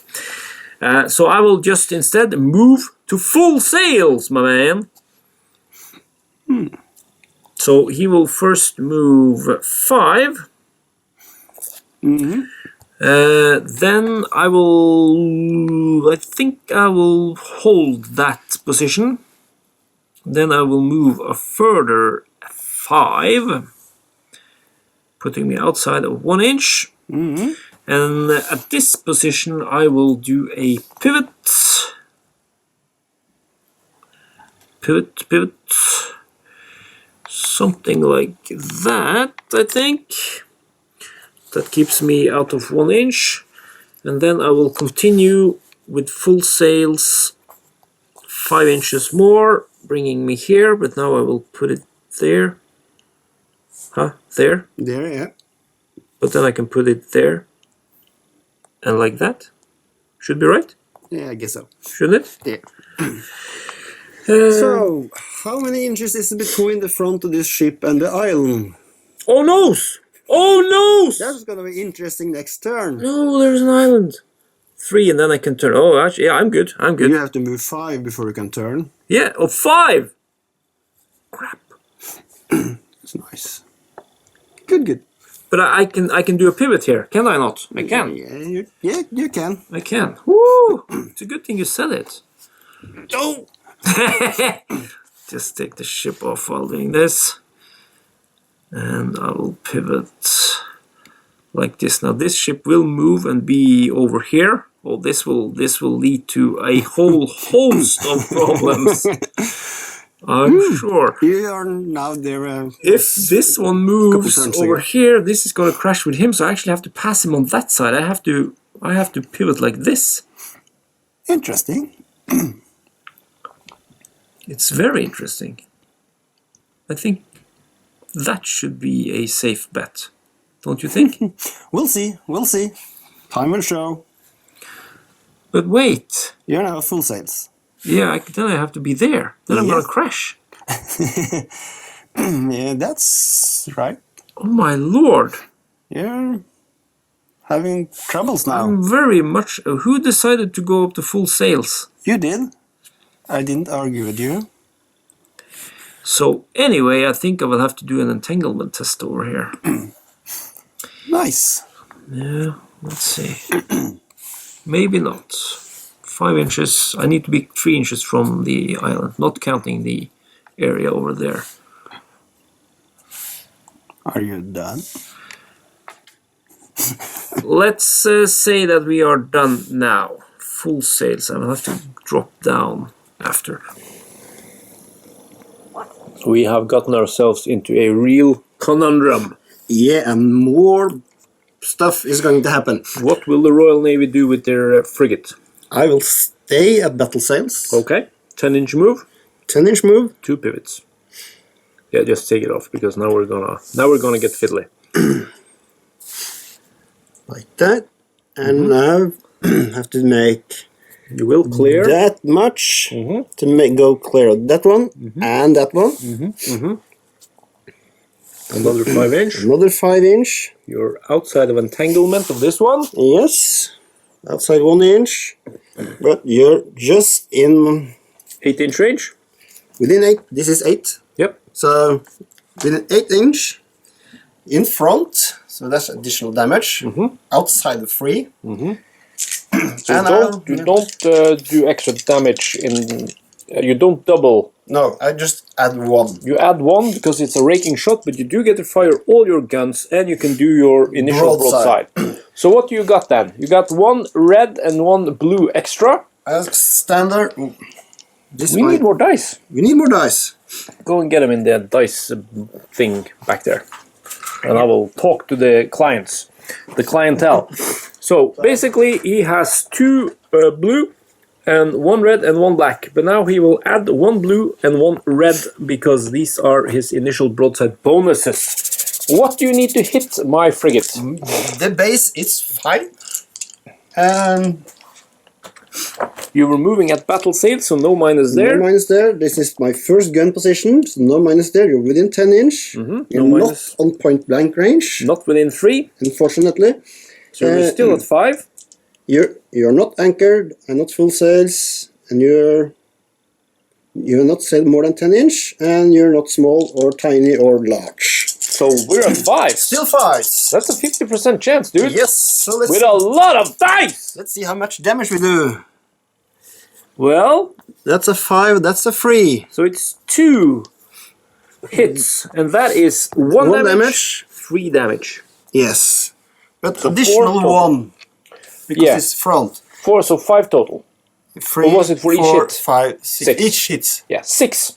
S1: So I will just instead move to full sails, my man. So he will first move 5. Then I think I will hold that position. Then I will move a further 5, putting me outside of 1 inch. And at this position I will do a pivot. Pivot. Something like that, I think. That keeps me out of 1 inch. And then I will continue with full sails 5 inches more, bringing me here, but now I will put it there. There?
S2: There, yeah.
S1: But then I can put it there. And like that. Should be right?
S2: Yeah, I guess so.
S1: Shouldn't it?
S2: Yeah. So, how many inches is between the front of this ship and the island?
S1: Oh no! Oh no!
S2: That's gonna be interesting next turn.
S1: No, there's an island. 3 and then I can turn. Oh, actually, yeah, I'm good.
S2: You have to move 5 before you can turn.
S1: Yeah, 5! Crap.
S2: That's nice. Good.
S1: But I can do a pivot here, can I not? I can.
S2: Yeah, you can.
S1: I can. Woo! It's a good thing you said it.
S2: Oh!
S1: Just take the ship off while doing this. And I will pivot like this. Now this ship will move and be over here. Well, this will lead to a whole host of problems. I'm sure.
S2: You are now there.
S1: If this one moves over here, this is going to crash with him. So I actually have to pass him on that side. I have to pivot like this.
S2: Interesting.
S1: It's very interesting. I think that should be a safe bet. Don't you think?
S2: We'll see. Time will show.
S1: But wait.
S2: You're now full sails.
S1: Yeah, then I have to be there. Then I'm going to crash.
S2: Yeah, that's right.
S1: Oh my lord.
S2: You're having troubles now.
S1: I'm very much... who decided to go up to full sails?
S2: You did. I didn't argue with you.
S1: So anyway, I think I will have to do an entanglement test over here.
S2: Nice.
S1: Yeah, let's see. Maybe not. 5 inches. I need to be 3 inches from the island, not counting the area over there.
S2: Are you done?
S1: Let's say that we are done now. Full sails. I will have to drop down after. We have gotten ourselves into a real conundrum.
S2: Yeah, and more stuff is going to happen.
S1: What will the Royal Navy do with their frigate?
S2: I will stay at battle sails.
S1: Okay, 10-inch move.
S2: 10-inch move.
S1: 2 pivots. Yeah, just take it off because now we're gonna get fiddly.
S2: Like that, and now have to make.
S1: You will clear
S2: that much to go clear that one and that one.
S1: Another 5-inch.
S2: Another 5-inch.
S1: You're outside of entanglement of this one.
S2: Yes, outside 1 inch, but you're just in
S1: 8-inch range.
S2: Within 8. This is 8.
S1: Yep.
S2: So within 8 inch in front. So that's additional damage. Outside of 3.
S1: So don't do extra damage You don't double.
S2: No, I just add 1.
S1: You add 1 because it's a raking shot, but you do get to fire all your guns and you can do your initial broadside. So what do you got then? You got 1 red and 1 blue extra.
S2: As standard.
S1: We need more dice.
S2: We need more dice.
S1: Go and get them in the dice thing back there. And I will talk to the clients, the clientele. So basically he has 2 blue and 1 red and 1 black. But now he will add 1 blue and 1 red because these are his initial broadside bonuses. What do you need to hit my frigate?
S2: The base is 5. And
S1: you were moving at battle sail, so no minus there.
S2: No minus there. This is my first gun position, so no minus there. You're within 10 inch. You're
S1: no
S2: not
S1: minus.
S2: on point blank range.
S1: Not within 3.
S2: Unfortunately.
S1: So you're still at 5.
S2: You're not anchored and not full sails, and you're not sailed more than 10 inch, and you're not small or tiny or large.
S1: So we're at 5.
S2: Still 5.
S1: That's a 50% chance, dude.
S2: Yes. So let's
S1: with a lot of dice.
S2: Let's see how much damage we do.
S1: Well,
S2: that's a 5. That's a 3.
S1: So it's 2 hits, and that is 1 damage, 3 damage.
S2: Yes, but
S1: so
S2: additional 1 because it's front.
S1: 4, so 5 total.
S2: 3.
S1: Or was it for each hit?
S2: 5, 6. Each hits.
S1: Yeah, 6.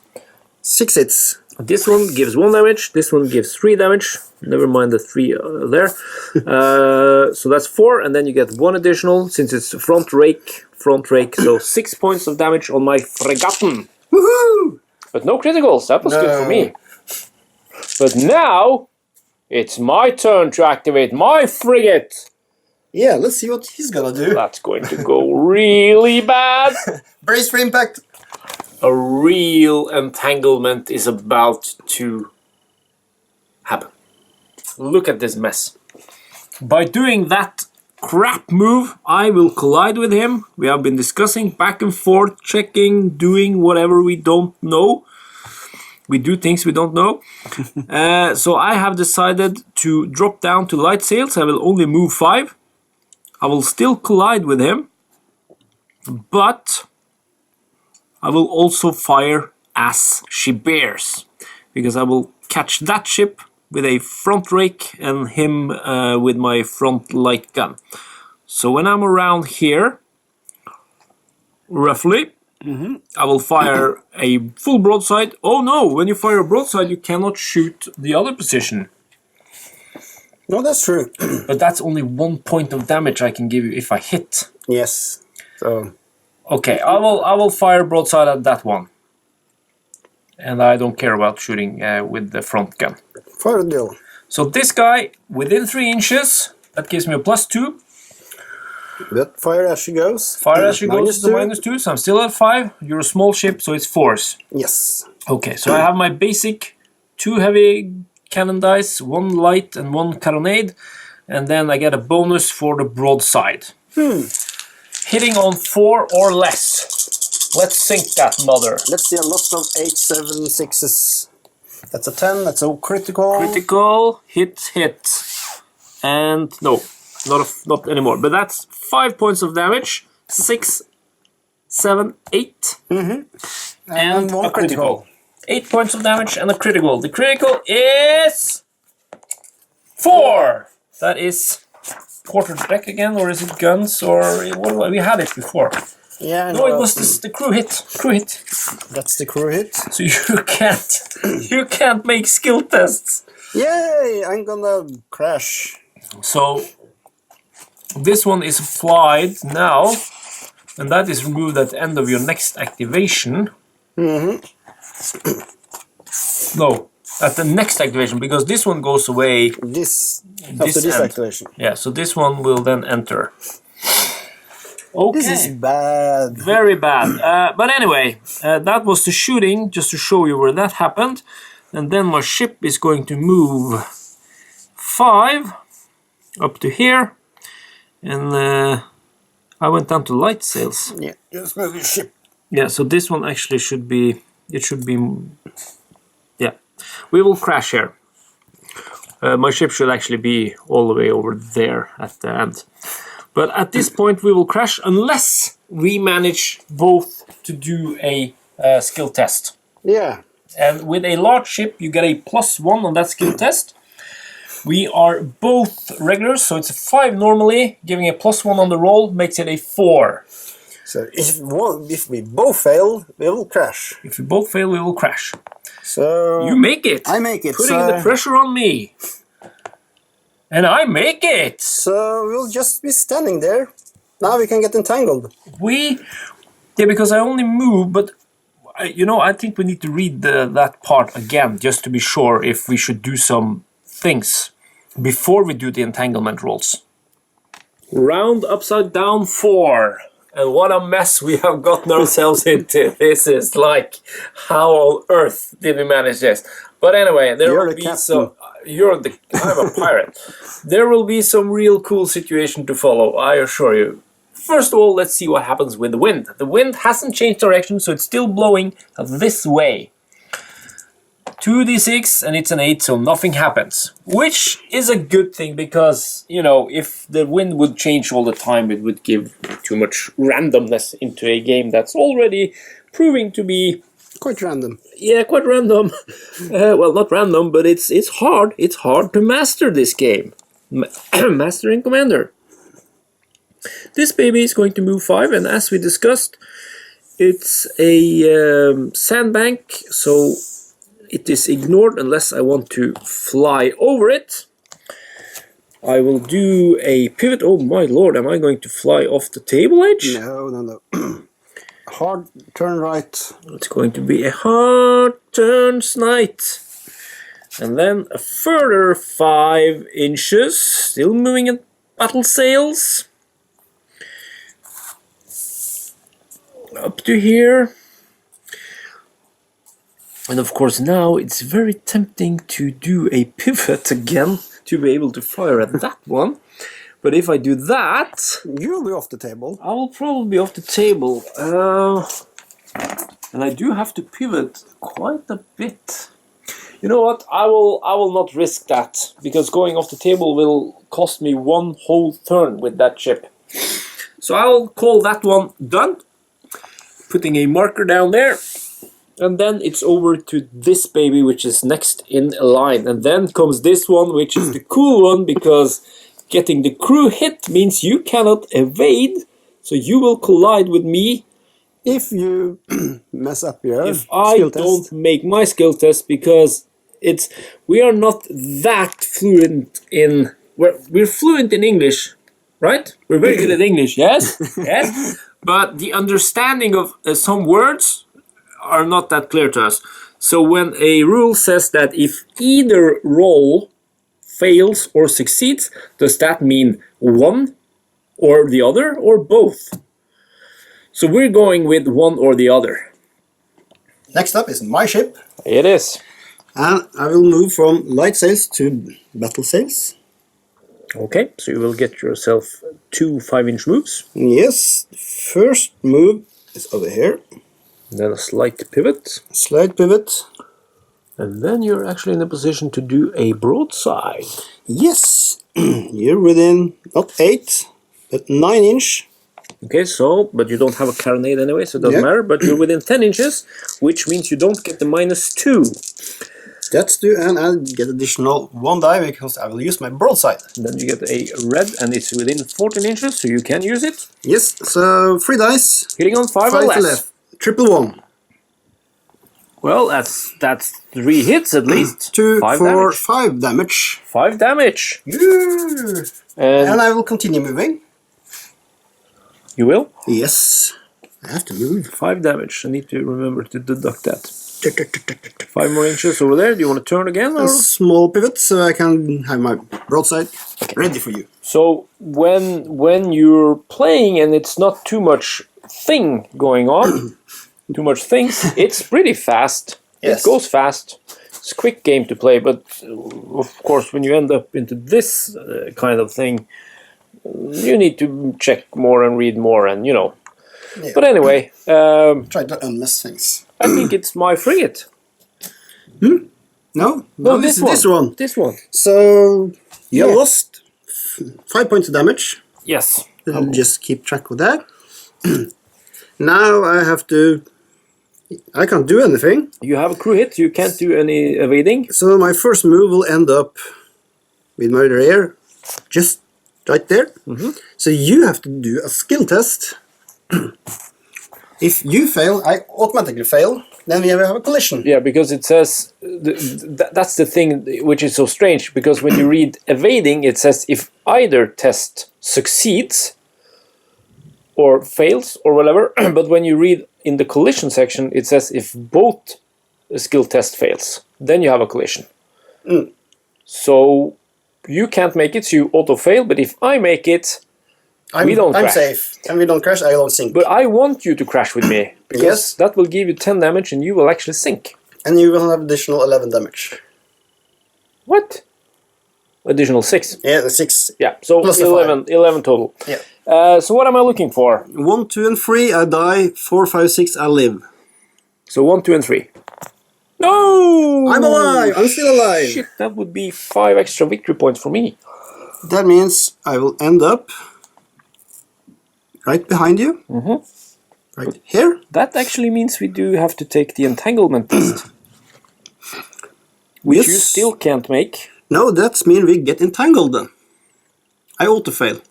S2: 6 hits.
S1: This one gives 1 damage. This one gives 3 damage. Never mind the 3 there. So that's 4, and then you get 1 additional since it's front rake. So 6 points of damage on my fregatten.
S2: Woohoo!
S1: But no criticals. That was good for me. But now it's my turn to activate my frigate.
S2: Yeah, let's see what he's gonna do.
S1: That's going to go really bad.
S2: Brace for impact.
S1: A real entanglement is about to happen. Look at this mess. By doing that crap move, I will collide with him. We have been discussing back and forth, checking, doing whatever we don't know. We do things we don't know. So I have decided to drop down to light sails. I will only move 5. I will still collide with him, but I will also fire as she bears, because I will catch that ship with a front rake and him with my front light gun. So when I'm around here, roughly, I will fire a full broadside. Oh no, when you fire a broadside you cannot shoot the other position.
S2: No, that's true.
S1: But that's only 1 point of damage I can give you if I hit.
S2: Yes. So
S1: okay, I will fire broadside at that one. And I don't care about shooting with the front gun.
S2: Fire a deal.
S1: So this guy, within 3 inches, that gives me a +2.
S2: But fire as she goes.
S1: Fire as she goes to -2, so I'm still at 5. You're a small ship, so it's 4s.
S2: Yes.
S1: Okay, so I have my basic 2 heavy cannon dice, 1 light and 1 carronade, and then I get a bonus for the broadside. Hitting on 4 or less. Let's sink that mother.
S2: Let's see a lot of 8, 7, 6s. That's a 10, that's a critical.
S1: Critical, hit. And no, not anymore. But that's 5 points of damage. 6, 7, 8. And
S2: one
S1: a critical. 8 points of damage and a critical. The critical is 4. That is quarter deck again, or is it guns, or what? We had it before.
S2: Yeah,
S1: no, it was the crew hit.
S2: That's the crew hit.
S1: So you can't make skill tests.
S2: Yay! I'm gonna crash.
S1: So this one is applied now, and that is removed at the end of your next activation. No, at the next activation, because this one goes away.
S2: After this activation.
S1: Yeah, so this one will then enter. Okay.
S2: This is bad.
S1: Very bad. But anyway, that was the shooting, just to show you where that happened. And then my ship is going to move 5 up to here. And I went down to light sails.
S2: Yeah, just move your ship.
S1: Yeah, so this one actually should be... Yeah, we will crash here. My ship should actually be all the way over there at the end. But at this point we will crash unless we manage both to do a skill test.
S2: Yeah.
S1: And with a large ship, you get a +1 on that skill test. We are both regulars, so it's a 5 normally. Giving a +1 on the roll makes it a 4.
S2: So if we both fail, we will crash.
S1: If we both fail, we will crash.
S2: So
S1: You make it.
S2: I make it.
S1: Putting the pressure on me. And I make it.
S2: So we'll just be standing there. Now we can get entangled.
S1: Yeah, because I only move, but I think we need to read that part again just to be sure if we should do some things before we do the entanglement rolls. Round upside down 4. And what a mess we have gotten ourselves into. This is like, how on earth did we manage this? But anyway, there will be some... I'm a pirate. There will be some real cool situation to follow, I assure you. First of all, let's see what happens with the wind. The wind hasn't changed direction, so it's still blowing this way. 2d6 and it's an 8, so nothing happens. Which is a good thing because, if the wind would change all the time, it would give too much randomness into a game that's already proving to be...
S2: Quite random.
S1: Yeah, quite random. Well, not random, but it's hard. It's hard to master this game. Master and Commander. This baby is going to move 5, and as we discussed, it's a sandbank, so it is ignored unless I want to fly over it. I will do a pivot. Oh my lord, am I going to fly off the table edge?
S2: No. Hard turn right.
S1: It's going to be a hard turn snight. And then a further 5 inches. Still moving at battle sails. Up to here. And of course now it's very tempting to do a pivot again to be able to fire at that one. But if I do that...
S2: You'll be off the table.
S1: I will probably be off the table. And I do have to pivot quite a bit. You know what? I will not risk that. Because going off the table will cost me 1 whole turn with that ship. So I'll call that one done. Putting a marker down there. And then it's over to this baby, which is next in line. And then comes this one, which is the cool one, because getting the crew hit means you cannot evade. So you will collide with me.
S2: If you mess up your
S1: If I don't make my skill test, because we are not that fluent in... We're fluent in English, right? We're very good at English, yes? Yes? But the understanding of some words are not that clear to us. So when a rule says that if either roll fails or succeeds, does that mean one or the other or both? So we're going with one or the other.
S2: Next up is my ship.
S1: It is.
S2: And I will move from light sails to battle sails.
S1: Okay, so you will get yourself 2 5-inch moves.
S2: Yes, the first move is over here.
S1: Then a slight pivot.
S2: Slight pivot.
S1: And then you're actually in a position to do a broadside.
S2: Yes, you're within not 8, but 9 inch.
S1: Okay, but you don't have a carronade anyway, so it doesn't matter. But you're within 10 inches, which means you don't get the -2.
S2: That's due, and I'll get additional 1 die because I will use my broadside.
S1: Then you get a red, and it's within 14 inches, so you can use it.
S2: Yes, so 3 dice.
S1: Hitting on 5 or less.
S2: Triple 1.
S1: Well, that's 3 hits at least.
S2: 2, 4,
S1: damage.
S2: 5 damage.
S1: 5 damage.
S2: Yeah. And I will continue moving.
S1: You will?
S2: Yes. I have to move.
S1: 5 damage. I need to remember to deduct that. 5 more inches over there. Do you want to turn again? Or?
S2: A small pivot so I can have my broadside ready for you.
S1: So when you're playing and it's not too much thing going on, too much things, it's pretty fast. Yes. It goes fast. It's a quick game to play, but of course when you end up into this kind of thing, you need to check more and read more and, Yeah. But anyway...
S2: try to unless things.
S1: I think it's my frigate.
S2: No,
S1: this one. This one.
S2: So, you lost 5 points of damage.
S1: Yes.
S2: I'll just keep track of that. Now I have to I can't do anything.
S1: You have a crew hit, you can't do any evading.
S2: So my first move will end up with my rear just right there. So you have to do a skill test. If you fail, I automatically fail. Then we have a collision.
S1: Yeah, because it says... that's the thing which is so strange, because when you read evading, it says if either test succeeds or fails or whatever, but when you read in the collision section, it says if both skill test fails, then you have a collision. So you can't make it, so you auto-fail, but if I make it, we don't crash.
S2: I'm safe, and we don't crash, I don't sink.
S1: But I want you to crash with me, because that will give you 10 damage and you will actually sink.
S2: And you will have additional 11 damage.
S1: What? Additional 6?
S2: Yeah, the 6.
S1: Yeah, so 11 total.
S2: Yeah.
S1: So what am I looking for?
S2: 1, 2, and 3, I die. 4, 5, 6, I live.
S1: So 1, 2, and 3. No!
S2: I'm alive! I'm still alive!
S1: Shit, that would be 5 extra victory points for me.
S2: That means I will end up right behind you. Right here.
S1: That actually means we do have to take the entanglement test. Which you still can't make.
S2: No, that means we get entangled then. I auto-fail.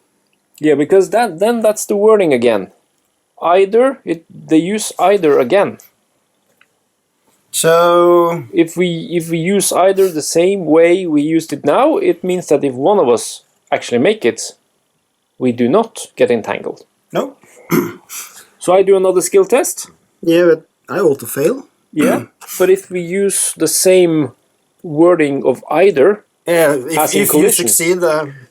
S1: Yeah, because then that's the wording again. Either, they use either again.
S2: So...
S1: If we use either the same way we used it now, it means that if one of us actually make it, we do not get entangled.
S2: No.
S1: So I do another skill test.
S2: Yeah, but I auto-fail.
S1: Yeah, but if we use the same wording of either...
S2: Yeah, if you succeed...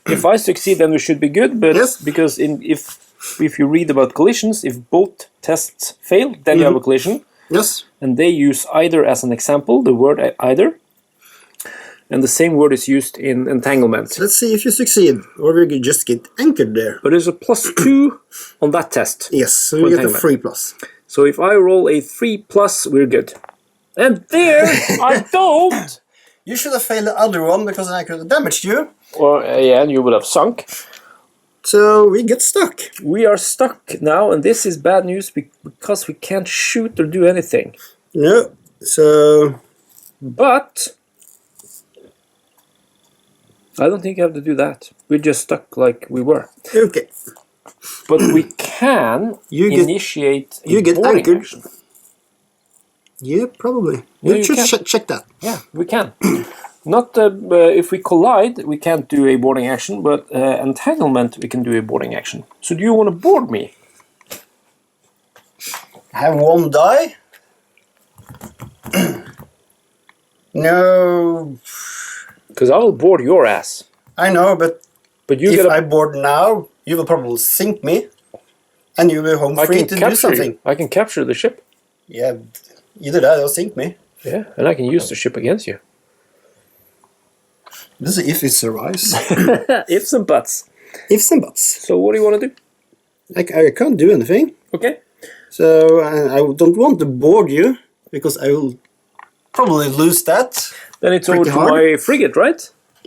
S1: If I succeed, then we should be good, but because if you read about collisions, if both tests fail, then you have a collision.
S2: Yes.
S1: And they use either as an example, the word either. And the same word is used in entanglement.
S2: Let's see if you succeed, or we could just get anchored there.
S1: But there's a +2 on that test.
S2: Yes, so we get a 3+.
S1: So if I roll a 3+, we're good. And there, I don't!
S2: You should have failed the other one, because then I could have damaged you.
S1: Or, yeah, and you would have sunk.
S2: So we get stuck.
S1: We are stuck now, and this is bad news because we can't shoot or do anything.
S2: No, so...
S1: But... I don't think you have to do that. We're just stuck like we were.
S2: Okay.
S1: But we can initiate a boarding
S2: anchored.
S1: action.
S2: Yeah, probably.
S1: Yeah,
S2: You should check that.
S1: Yeah, we can. Not if we collide, we can't do a boarding action, but entanglement, we can do a boarding action. So do you want to board me?
S2: Have one die? No.
S1: Because I will board your ass.
S2: I know, but
S1: you
S2: if I board now, you will probably sink me, and you will be home free to do something.
S1: I can capture the ship.
S2: Yeah, either that or sink me.
S1: Yeah, and I can use the ship against you.
S2: This is if it survives.
S1: Ifs and buts.
S2: Ifs and buts.
S1: So what do you want to do?
S2: I can't do anything.
S1: Okay.
S2: So I don't want to board you, because I will probably lose that.
S1: Then it's over to my frigate, right?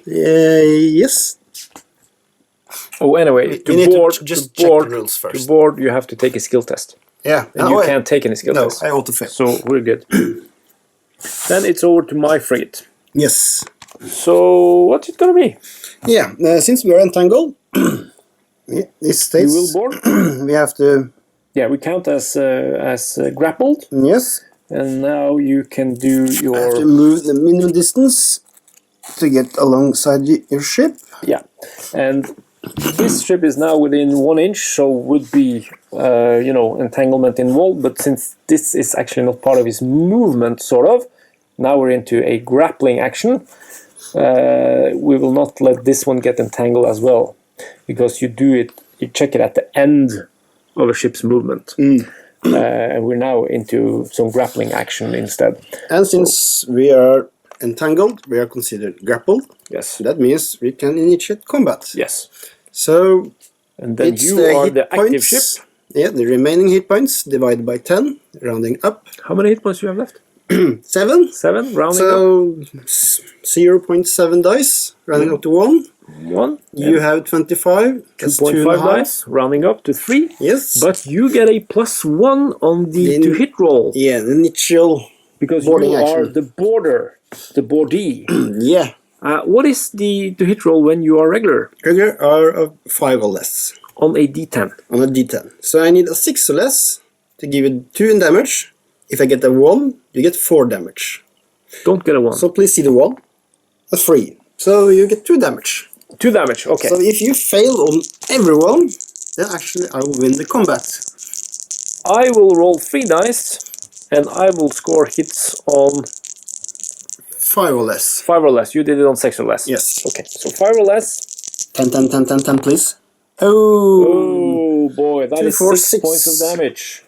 S2: Yes.
S1: Oh, anyway, to board, you have to take a skill test.
S2: Yeah.
S1: And you can't take any skill tests.
S2: No, I auto-fail.
S1: So we're good. Then it's over to my frigate.
S2: Yes.
S1: So what's it gonna be?
S2: Yeah, since we are entangled, this states
S1: you will board.
S2: We have to.
S1: Yeah, we count as grappled.
S2: Yes.
S1: And now you can do your...
S2: I have to move the minimum distance to get alongside your ship.
S1: Yeah, and this ship is now within 1 inch, so would be, entanglement involved, but since this is actually not part of his movement, sort of, now we're into a grappling action. We will not let this one get entangled as well, because you check it at the end of a ship's movement. And we're now into some grappling action instead.
S2: And since we are entangled, we are considered grappled.
S1: Yes.
S2: That means we can initiate combat.
S1: Yes.
S2: So,
S1: and then you are the active ship.
S2: Yeah, the remaining hit points divided by 10, rounding up.
S1: How many hit points do you have left?
S2: 7.
S1: 7, rounding
S2: So 0.7 dice, rounding up to 1.
S1: up. 1.
S2: You have 25. That's
S1: 2.5
S2: 2.5
S1: dice, rounding up to 3.
S2: Yes.
S1: But you get a +1 on the to-hit roll.
S2: Yeah, the initial
S1: Because
S2: boarding
S1: you
S2: action.
S1: are the border, the boardee.
S2: Yeah.
S1: What is the to-hit roll when you are regular?
S2: Regular are of 5 or less.
S1: On a d10.
S2: On a d10. So I need a 6 or less to give it 2 in damage. If I get a 1, you get 4 damage.
S1: Don't get a 1.
S2: So please see the 1. That's 3. So you get 2 damage.
S1: 2 damage, okay.
S2: So if you fail on everyone, then actually I will win the combat.
S1: I will roll 3 dice, and I will score hits on
S2: 5 or less.
S1: 5 or less. You did it on 6 or less.
S2: Yes.
S1: Okay, so 5 or less.
S2: 10, 10, 10, 10, 10, please. Oh,
S1: Oh boy, that
S2: 2,
S1: is
S2: 4,
S1: 6 points of damage.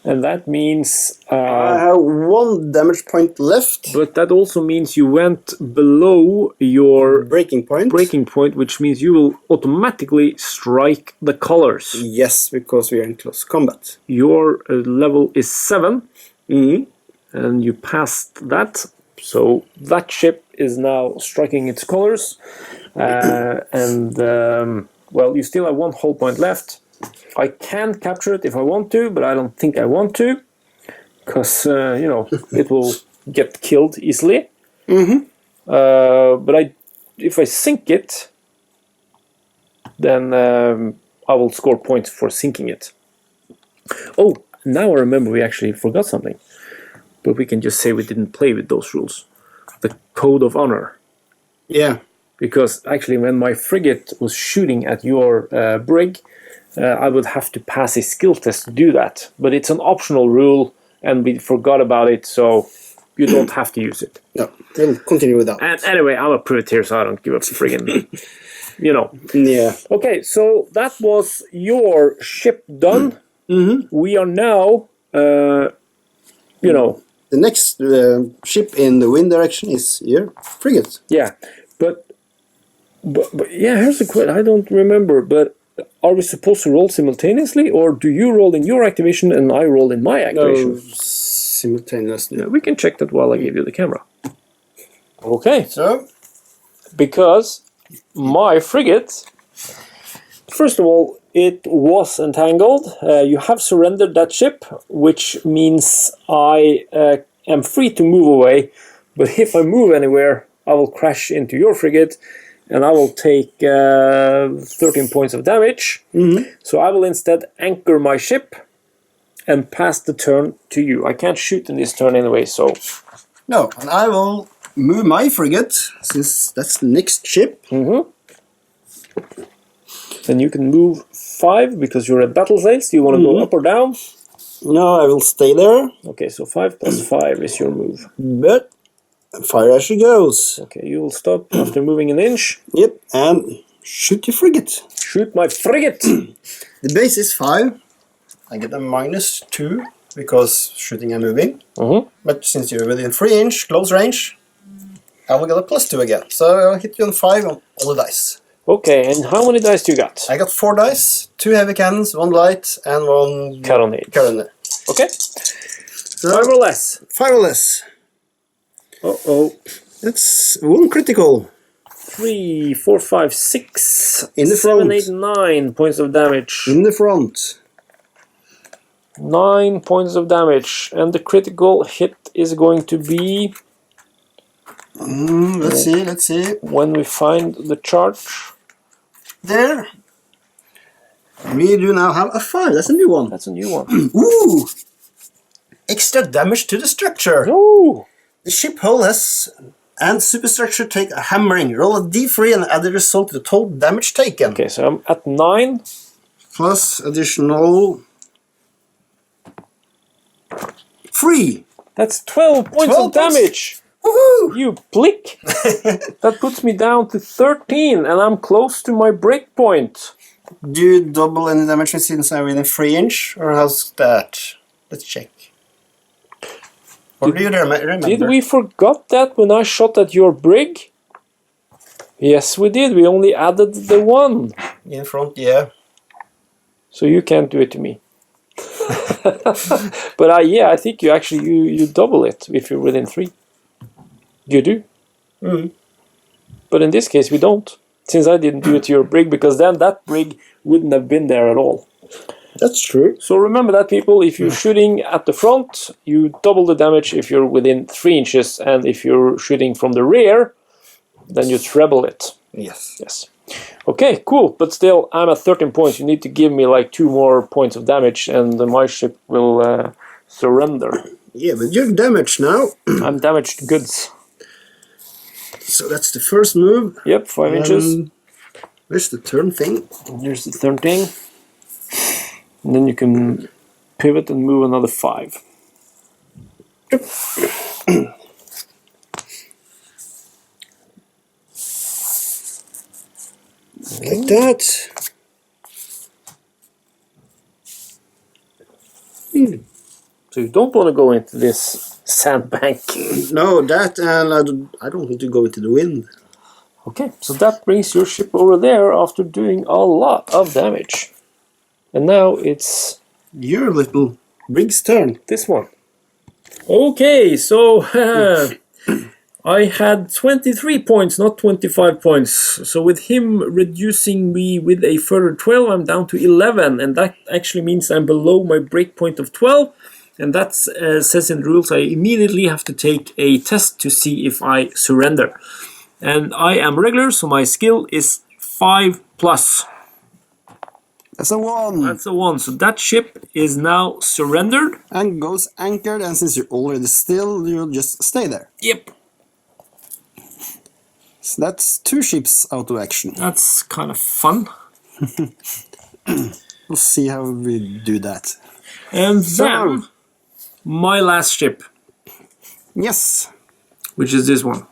S1: And that means...
S2: I have 1 damage point left.
S1: but that also means you went below your
S2: Breaking point.
S1: breaking point, which means you will automatically strike the colors.
S2: Yes, because we are in close combat.
S1: Your level is 7,
S2: Mm-hmm.
S1: and you passed that. So that ship is now striking its colors. Well, you still have 1 hull point left. I can capture it if I want to, but I don't think I want to. Because, it will get killed easily.
S2: Mm-hmm.
S1: But if I sink it, then I will score points for sinking it. Oh, now I remember we actually forgot something. But we can just say we didn't play with those rules. The Code of Honor.
S2: Yeah.
S1: Because actually when my frigate was shooting at your brig, I would have to pass a skill test to do that. But it's an optional rule, and we forgot about it, so you don't have to use it.
S2: No, we'll continue with that.
S1: And anyway, I'm a privateer, so I don't give a friggin',
S2: Yeah.
S1: Okay, so that was your ship done.
S2: Mm-hmm.
S1: We are now,
S2: The next ship in the wind direction is your frigate.
S1: yeah, but yeah, here's the question. I don't remember, but are we supposed to roll simultaneously, or do you roll in your activation and I roll in my activation?
S2: No, simultaneously.
S1: Yeah, we can check that while I give you the camera. Okay,
S2: So,
S1: because my frigate, first of all, it was entangled. You have surrendered that ship, which means I am free to move away. But if I move anywhere, I will crash into your frigate, and I will take 13 points of damage.
S2: mm-hmm.
S1: So I will instead anchor my ship and pass the turn to you. I can't shoot in this turn anyway, so...
S2: No, and I will move my frigate, since that's the next ship.
S1: Mm-hmm. Then you can move 5, because you're at battle phase. Do you want to go up or down?
S2: No, I will stay there,
S1: Okay, so 5 plus 5 is your move.
S2: but fire as she goes.
S1: Okay, you will stop after moving an inch.
S2: Yep, and shoot your frigate.
S1: Shoot my frigate!
S2: The base is 5. I get a -2 because shooting and moving.
S1: Mm-hmm.
S2: But since you're within 3 inch close range, I will get a +2 again. So I'll hit you on 5 on all the dice.
S1: Okay, and how many dice do you got?
S2: I got 4 dice, 2 heavy cannons, 1 light, and 1
S1: Carronade.
S2: carronade.
S1: Okay,
S2: So
S1: 5 or less.
S2: 5 or less.
S1: Uh-oh.
S2: That's 1 critical.
S1: 3, 4, 5, 6,
S2: In the
S1: 7,
S2: front.
S1: 8, 9 points of damage.
S2: In the front.
S1: 9 points of damage, and the critical hit is going to be
S2: Let's see.
S1: when we find the charge.
S2: There. We do now have a 5. That's a new one.
S1: That's a new one.
S2: Ooh! Extra damage to the structure.
S1: Oh!
S2: The ship hull has and superstructure take a hammering. Roll a d3 and add the result to the total damage taken.
S1: Okay, so I'm at 9.
S2: Plus additional 3.
S1: That's 12 points
S2: 12
S1: of damage!
S2: Woohoo!
S1: You plick! That puts me down to 13, and I'm close to my break point.
S2: Do you double any damage since I'm within 3 inch? Or how's that? Let's check. Or do you remember?
S1: Did we forgot that when I shot at your brig? Yes, we did. We only added the 1.
S2: In front, yeah.
S1: So you can't do it to me. But yeah, I think you actually you double it if you're within 3. You do. But in this case, we don't. Since I didn't do it to your brig, because then that brig wouldn't have been there at all.
S2: That's true.
S1: So remember that, people. If you're shooting at the front, you double the damage if you're within 3 inches. And if you're shooting from the rear, then you treble it.
S2: Yes.
S1: Yes. Okay, cool. But still, I'm at 13 points. You need to give me like 2 more points of damage, and my ship will surrender.
S2: Yeah, but you're damaged now.
S1: I'm damaged goods.
S2: So that's the first move.
S1: Yep, 5 inches.
S2: There's the turn thing.
S1: Here's the third thing. And then you can pivot and move another 5.
S2: Like that.
S1: So you don't want to go into this sandbank.
S2: No, that, and I don't want to go into the wind.
S1: Okay, so that brings your ship over there after doing a lot of damage. And now it's
S2: Your little brig's turn.
S1: this one. Okay, so I had 23 points, not 25 points. So with him reducing me with a further 12, I'm down to 11. And that actually means I'm below my breakpoint of 12. And that says in the rules I immediately have to take a test to see if I surrender. And I am regular, so my skill is 5+.
S2: That's a 1.
S1: That's a 1. So that ship is now surrendered.
S2: And goes anchored, and since you're already still, you'll just stay there.
S1: Yep.
S2: So that's 2 ships out of action.
S1: That's kind of fun.
S2: We'll see how we do that.
S1: And then my last ship,
S2: Yes.
S1: which is this one.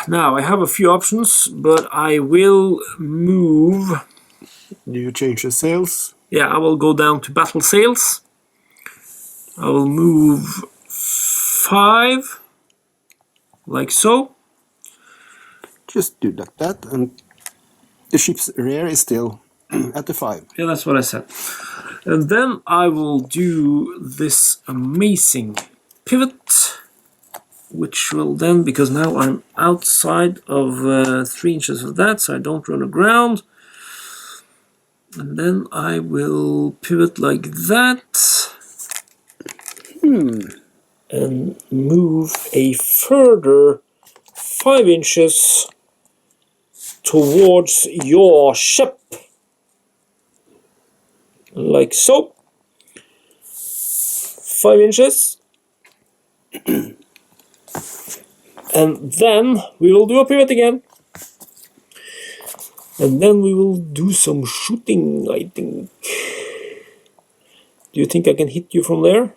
S1: Now I have a few options, but I will move.
S2: Do you change the sails?
S1: Yeah, I will go down to battle sails. I will move 5, like so.
S2: Just do like that, and the ship's rear is still at the 5.
S1: Yeah, that's what I said. And then I will do this amazing pivot, which will then, because now I'm outside of 3 inches of that, so I don't run aground. And then I will pivot like that. And move a further 5 inches towards your ship. Like so. 5 inches. And then we will do a pivot again. And then we will do some shooting, I think. Do you think I can hit you from there?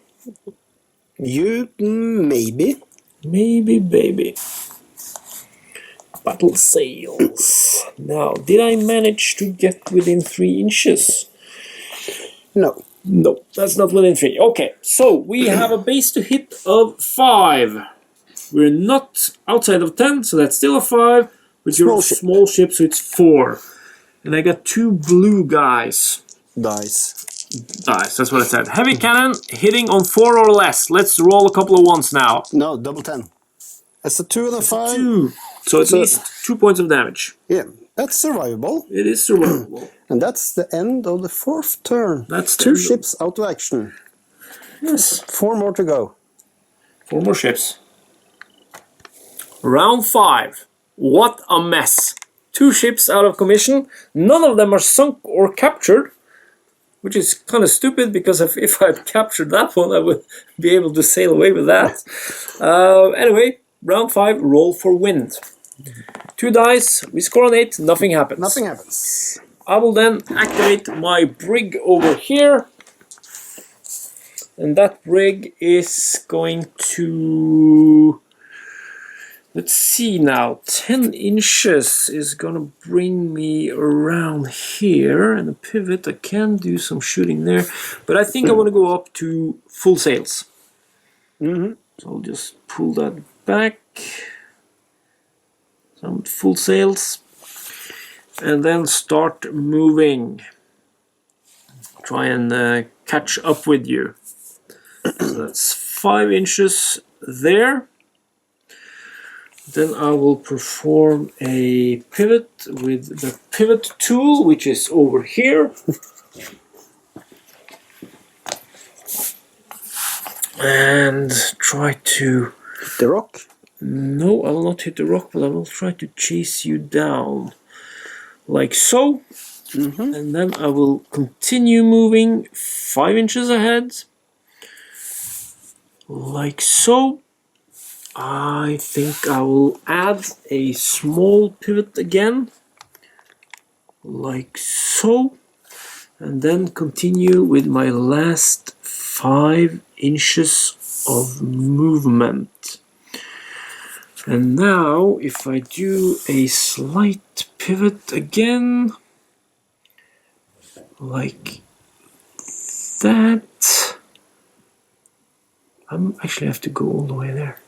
S2: You maybe.
S1: Maybe, baby. Battle sails. Now, did I manage to get within 3 inches?
S2: No.
S1: No, that's not within 3. Okay, so we have a base to hit of 5. We're not outside of 10, so that's still a 5. But you're a small ship, so it's 4. And I got 2 blue guys.
S2: Dice.
S1: That's what I said. Heavy cannon hitting on 4 or less. Let's roll a couple of ones now.
S2: No, double 10. That's a 2 and a 5.
S1: 2. So at least 2 points of damage.
S2: Yeah, that's survivable.
S1: It is survivable.
S2: And that's the end of the 4th turn.
S1: That's
S2: 2 ships out of action.
S1: Yes.
S2: 4 more to go.
S1: 4 more ships. Round 5. What a mess. 2 ships out of commission. None of them are sunk or captured. Which is kind of stupid, because if I'd captured that one, I would be able to sail away with that. Anyway, round 5, roll for wind. 2 dice, we score on 8, nothing happens.
S2: Nothing happens.
S1: I will then activate my brig over here. And that brig is going to... Let's see now, 10 inches is gonna bring me around here, and a pivot, I can do some shooting there, but I think I want to go up to full sails. So I'll just pull that back, some full sails, and then start moving. try and catch up with you. So that's 5 inches there. Then I will perform a pivot with the pivot tool, which is over here. And try to...
S2: Hit the rock?
S1: No, I will not hit the rock, but I will try to chase you down. Like so. And then I will continue moving 5 inches ahead. Like so. I think I will add a small pivot again. Like so. And then continue with my last 5 inches of movement. And now, if I do a slight pivot again, like that, I actually have to go all the way there.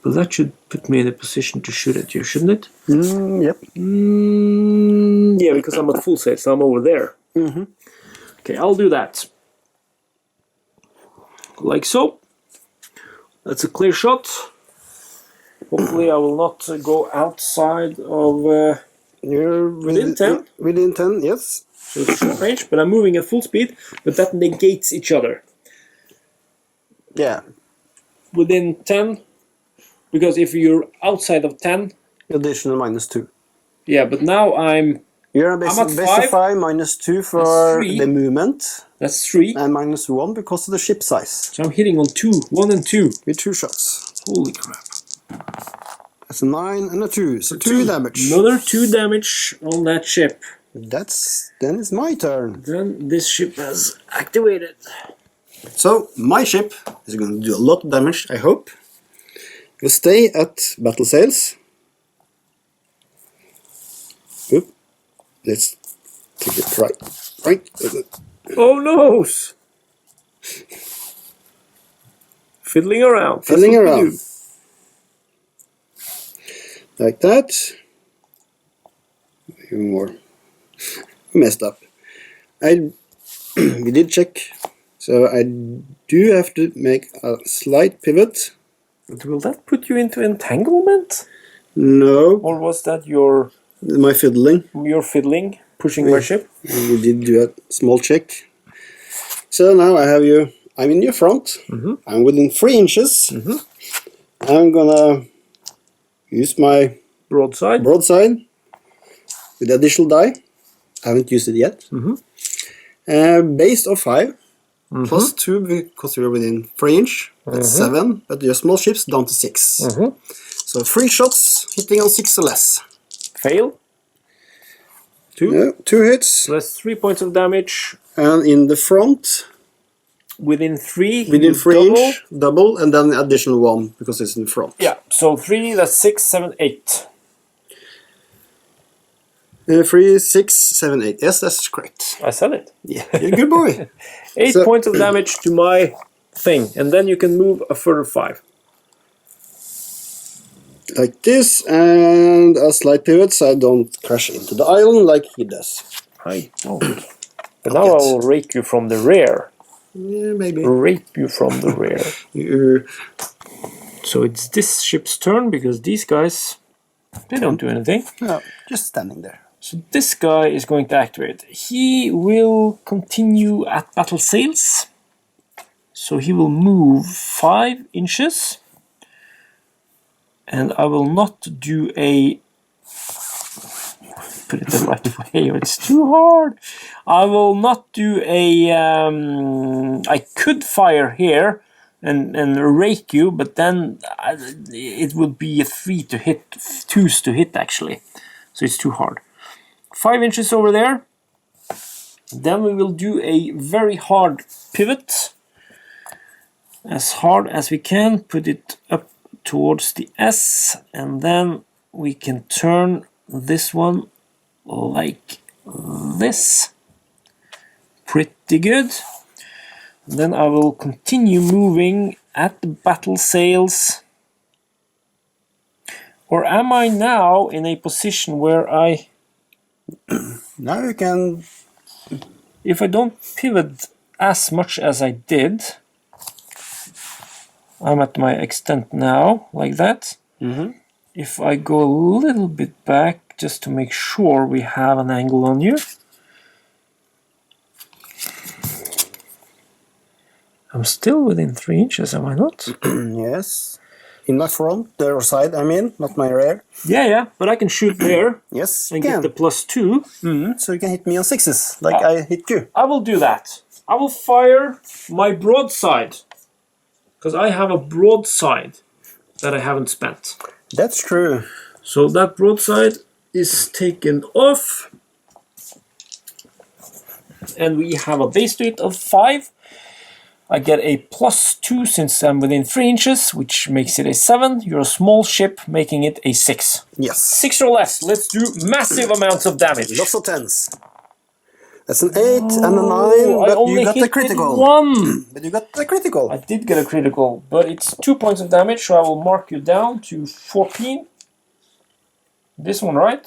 S1: But that should put me in a position to shoot at you, shouldn't it?
S2: Yep.
S1: Yeah, because I'm at full sail, so I'm over there. Okay, I'll do that. Like so. That's a clear shot. Hopefully I will not go outside of...
S2: You're
S1: within 10?
S2: Within 10, yes.
S1: So it's short range, but I'm moving at full speed, but that negates each other.
S2: Yeah.
S1: Within 10, because if you're outside of 10...
S2: Additional -2.
S1: Yeah, but now
S2: You're
S1: I'm
S2: best
S1: at
S2: of
S1: 5.
S2: -2 for
S1: That's 3.
S2: the movement.
S1: That's 3.
S2: And -1 because of the ship size.
S1: So I'm hitting on 2. 1 and 2.
S2: With 2 shots.
S1: Holy crap.
S2: That's a 9 and a 2. So 2 damage.
S1: Another 2 damage on that ship.
S2: Then it's my turn.
S1: Then this ship has activated.
S2: So my ship is going to do a lot of damage, I hope. We'll stay at battle sails. Oop. Let's take it right.
S1: Oh no! Fiddling around.
S2: Fiddling around. Like that. Even more. We messed up. We did check. So I do have to make a slight pivot.
S1: But will that put you into entanglement?
S2: No.
S1: Or was that your fiddling, pushing my ship?
S2: We did do a small check. So now I have you. I'm in your front. I'm within 3 inches. I'm gonna use my
S1: broadside
S2: with the additional die. I haven't used it yet. Base of 5 plus 2 because we're within 3 inch. That's 7, but your small ships down to 6. So 3 shots hitting on 6 or less.
S1: Fail. 2.
S2: Yeah, 2 hits.
S1: So that's 3 points of damage.
S2: And in the front,
S1: within 3.
S2: Within 3 inch, double, and then additional 1 because it's in front.
S1: Yeah. So 3. That's 6, 7, 8.
S2: 3, 6, 7, 8. Yes, that's correct.
S1: I said it.
S2: Yeah, you're a good boy.
S1: 8 points of damage to my thing, and then you can move a further 5.
S2: Like this, and a slight pivot so I don't crash into the island like he does.
S1: I don't. But now I will rake you from the rear.
S2: Yeah, maybe.
S1: Rape you from the rear. So it's this ship's turn because these guys, they don't do anything.
S2: No, just standing there.
S1: So this guy is going to activate. He will continue at battle sails. So he will move 5 inches. And I will not do a... Put it the right way, it's too hard. I will not do a... I could fire here and rake you, but then it would be a 3 to hit, 2s to hit actually. So it's too hard. 5 inches over there. Then we will do a very hard pivot. As hard as we can, put it up towards the S, and then we can turn this one like this. Pretty good. And then I will continue moving at the battle sails. Or am I now in a position where I...
S2: Now you can
S1: if I don't pivot as much as I did, I'm at my extent now, like that. If I go a little bit back, just to make sure we have an angle on you. I'm still within 3 inches, am I not?
S2: Yes. In my front, the side, I mean, not my rear.
S1: Yeah, but I can shoot there.
S2: Yes,
S1: And
S2: you
S1: get
S2: can.
S1: the +2.
S2: So you can hit me on 6s, like I hit you.
S1: I will do that. I will fire my broadside. Because I have a broadside that I haven't spent.
S2: That's true.
S1: So that broadside is taken off. And we have a base weight of 5. I get a +2 since I'm within 3 inches, which makes it a 7. You're a small ship, making it a 6.
S2: Yes.
S1: 6 or less. Let's do massive amounts of damage.
S2: Lots of 10s. That's an 8 and a 9, but you got the critical.
S1: 1.
S2: But you got the critical.
S1: I did get a critical, but it's 2 points of damage, so I will mark you down to 14. This one, right?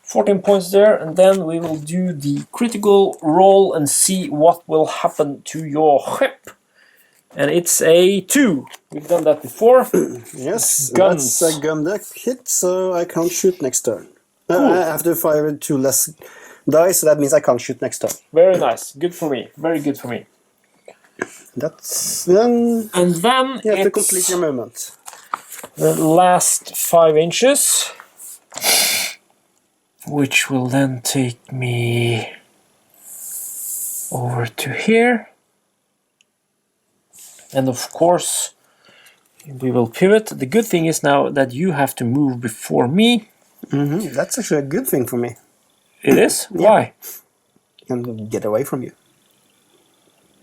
S1: 14 points there, and then we will do the critical roll and see what will happen to your ship. And it's a 2. We've done that before.
S2: Yes,
S1: Guns.
S2: that's a gun deck hit, so I can't shoot next turn.
S1: Cool.
S2: I have to fire 2 less dice, so that means I can't shoot next turn.
S1: Very nice. Good for me. Very good for me.
S2: That's then.
S1: And then
S2: You have to complete your movement.
S1: The last 5 inches. Which will then take me over to here. And of course, we will pivot. The good thing is now that you have to move before me.
S2: That's actually a good thing for me.
S1: It is? Why?
S2: And get away from you.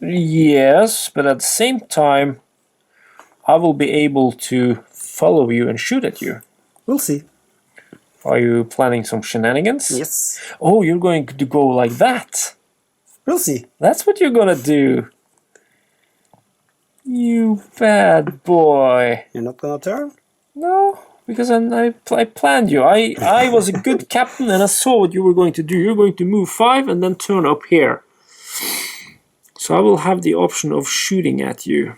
S1: Yes, but at the same time, I will be able to follow you and shoot at you.
S2: We'll see.
S1: Are you planning some shenanigans?
S2: Yes.
S1: Oh, you're going to go like that.
S2: We'll see.
S1: That's what you're gonna do. You bad boy.
S2: You're not gonna turn?
S1: No, because I planned you. I was a good captain and I saw what you were going to do. You're going to move 5 and then turn up here. So I will have the option of shooting at you.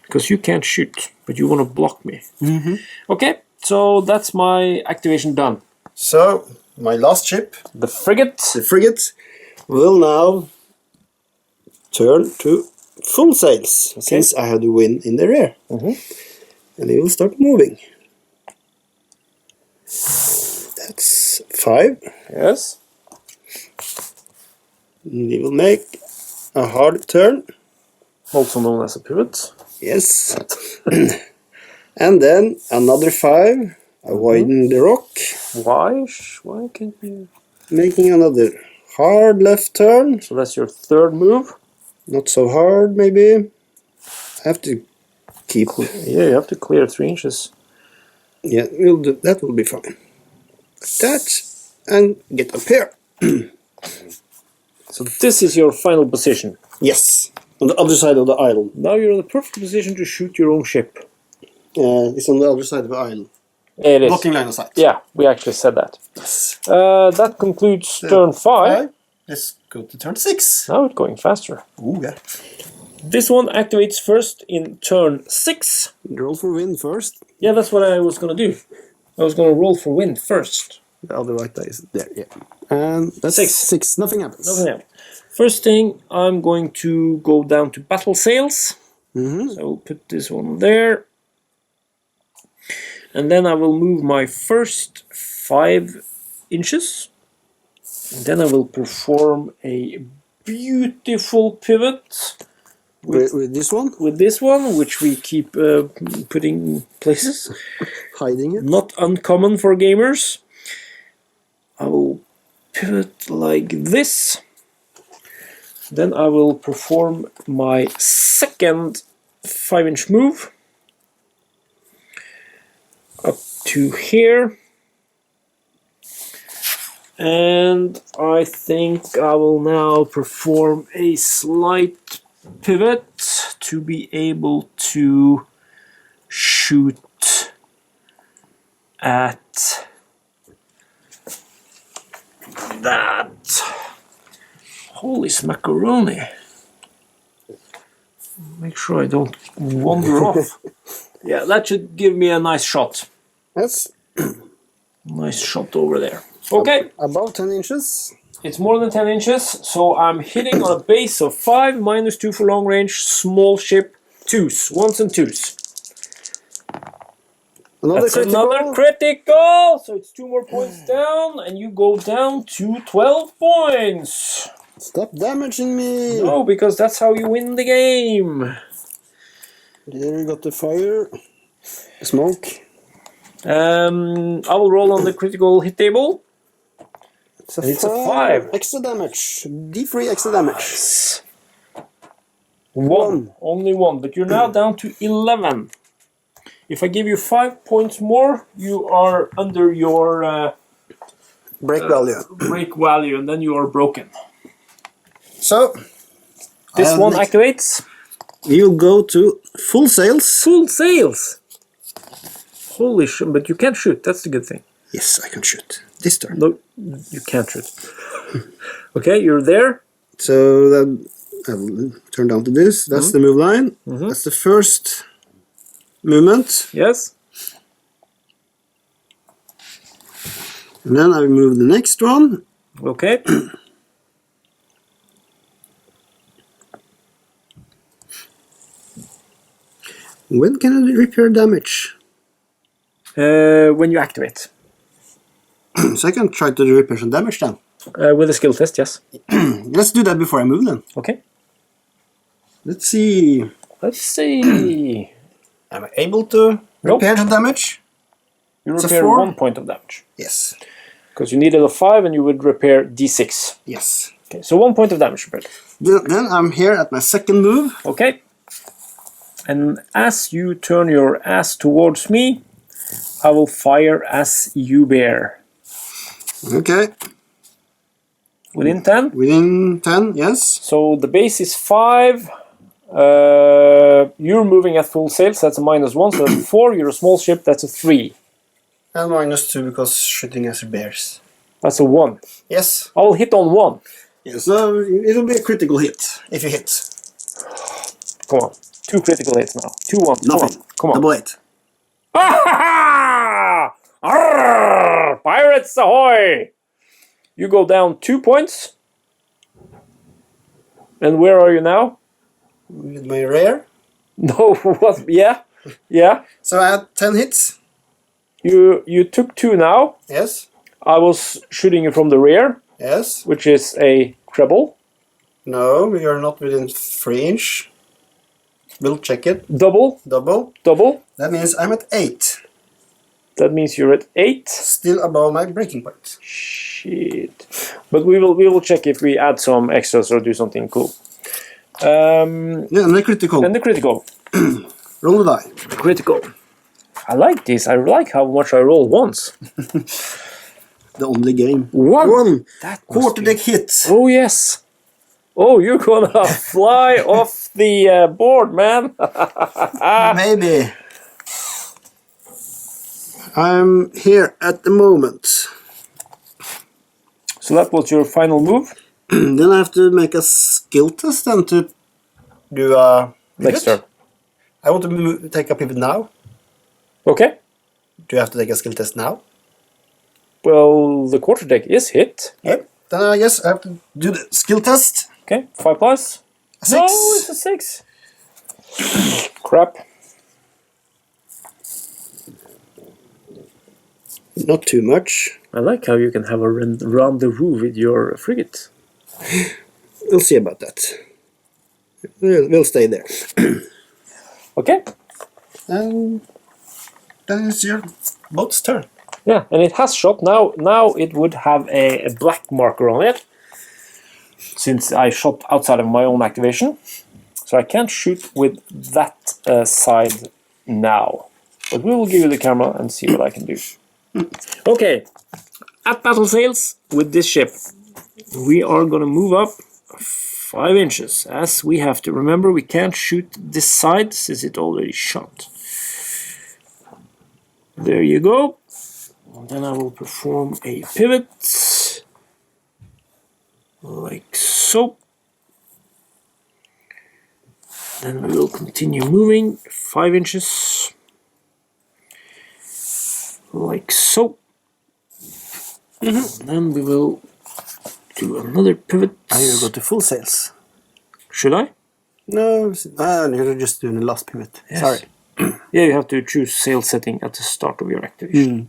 S1: Because you can't shoot, but you want to block me. Okay, so that's my activation done.
S2: So, my last ship,
S1: The frigate.
S2: the frigate, will now turn to full sails, since I have the wind in the rear. And it will start moving. That's 5.
S1: Yes.
S2: And it will make a hard turn.
S1: Also known as a pivot.
S2: Yes. And then another 5, avoiding the rock,
S1: Why? Why can't you?
S2: making another hard left turn.
S1: So that's your third move.
S2: Not so hard, maybe. I have to keep.
S1: Yeah, you have to clear 3 inches.
S2: Yeah, we'll do, that will be fine. Like that, and get up here.
S1: So this is your final position.
S2: Yes, on the other side of the island.
S1: Now you're in the perfect position to shoot your own ship.
S2: It's on the other side of the island.
S1: It is.
S2: Blocking line of sight.
S1: Yeah, we actually said that.
S2: Yes.
S1: That concludes turn 5.
S2: Let's go to turn 6.
S1: Now it's going faster.
S2: Ooh, yeah.
S1: This one activates first in turn 6.
S2: Roll for wind first.
S1: Yeah, that's what I was going to do. I was going to roll for wind first.
S2: The other right die is there, yeah. And that's
S1: 6.
S2: 6. Nothing happens.
S1: Nothing else. First thing, I'm going to go down to battle sails. So I will put this one there. And then I will move my first 5 inches. And then I will perform a beautiful pivot
S2: With this one?
S1: with this one, which we keep putting places.
S2: Hiding it.
S1: Not uncommon for gamers. I will pivot like this. Then I will perform my second 5-inch move up to here. And I think I will now perform a slight pivot to be able to shoot at that. Holy smackaroni. Make sure I don't wander off. Yeah, that should give me a nice shot.
S2: Yes.
S1: Nice shot over there. Okay.
S2: About 10 inches.
S1: It's more than 10 inches, so I'm hitting on a base of 5, -2 for long range, small ship, 2s, 1s and 2s. Another critical! So it's 2 more points down, and you go down to 12 points.
S2: Stop damaging me!
S1: No, because that's how you win the game.
S2: There you got the fire. Smoke.
S1: I will roll on the critical hit table.
S2: It's a 5. Extra damage. D3 extra damage.
S1: One. Only 1, but you're now down to 11. If I give you 5 points more, you are under your
S2: break value.
S1: Break value, and then you are broken.
S2: So,
S1: this one activates.
S2: You'll go to full sails.
S1: Full sails! Holy shit, but you can't shoot, that's the good thing.
S2: Yes, I can shoot. This turn.
S1: No, you can't shoot. Okay, you're there.
S2: So, I'll turn down to this. That's the move line. That's the first movement.
S1: Yes.
S2: And then I will move the next one.
S1: Okay.
S2: When can I repair damage?
S1: When you activate.
S2: So I can try to repair some damage then.
S1: With a skill test, yes.
S2: Let's do that before I move then.
S1: Okay.
S2: Let's see.
S1: Let's see.
S2: Am I able to repair some damage?
S1: You repair 1 point of damage.
S2: Yes.
S1: Because you needed a 5 and you would repair d6.
S2: Yes.
S1: Okay, so 1 point of damage repaired.
S2: Then I'm here at my second move.
S1: Okay. And as you turn your ass towards me, I will fire as you bear.
S2: Okay.
S1: Within 10?
S2: Within 10, yes.
S1: So the base is 5. You're moving at full sail, so that's a -1, so that's a 4. You're a small ship, that's a 3.
S2: And -2 because shooting as bears.
S1: That's a 1.
S2: Yes.
S1: I will hit on 1.
S2: Yeah, so it'll be a critical hit if you hit.
S1: Come on. 2 critical hits now. 2 1.
S2: Nothing.
S1: Come on.
S2: Double 8.
S1: Arrgh! Pirates ahoy! You go down 2 points. And where are you now?
S2: With my rear.
S1: No, what? Yeah, yeah.
S2: So I had 10 hits.
S1: You took 2 now.
S2: Yes.
S1: I was shooting you from the rear.
S2: Yes.
S1: Which is a treble.
S2: No, you're not within 3 inch. We'll check it.
S1: Double.
S2: Double.
S1: Double.
S2: That means I'm at 8.
S1: That means you're at 8.
S2: Still above my breaking point.
S1: Shit. But we will check if we add some extras or do something cool.
S2: Yeah, and the critical.
S1: And the critical.
S2: Roll the die.
S1: Critical. I like this. I like how much I roll once.
S2: The only game.
S1: 1.
S2: That quarter deck hit.
S1: Oh yes. Oh, you're gonna fly off the board, man.
S2: Maybe. I'm here at the moment.
S1: So that was your final move?
S2: Then I have to make a skill test and to do a pivot.
S1: Next turn.
S2: I want to take a pivot now.
S1: Okay.
S2: Do you have to take a skill test now?
S1: Well, the quarter deck is hit.
S2: Yep. Then I guess I have to do the skill test.
S1: Okay, 5 plus.
S2: A 6.
S1: No, it's a 6. Crap.
S2: Not too much.
S1: I like how you can have a rendezvous with your frigate.
S2: We'll see about that. We'll stay there.
S1: Okay.
S2: And then it's your boat's turn.
S1: Yeah, and it has shot. Now it would have a black marker on it, since I shot outside of my own activation. So I can't shoot with that side now. But we will give you the camera and see what I can do. Okay, at battle sails with this ship, we are going to move up 5 inches, as we have to. Remember, we can't shoot this side since it already shot. There you go. And then I will perform a pivot, like so. so. Then we will continue moving 5 inches, like so. Then we will do another pivot.
S2: Now you go to full sails.
S1: Should I?
S2: No, you're just doing the last pivot.
S1: Yes.
S2: Sorry.
S1: Yeah, you have to choose sail setting at the start of your activation.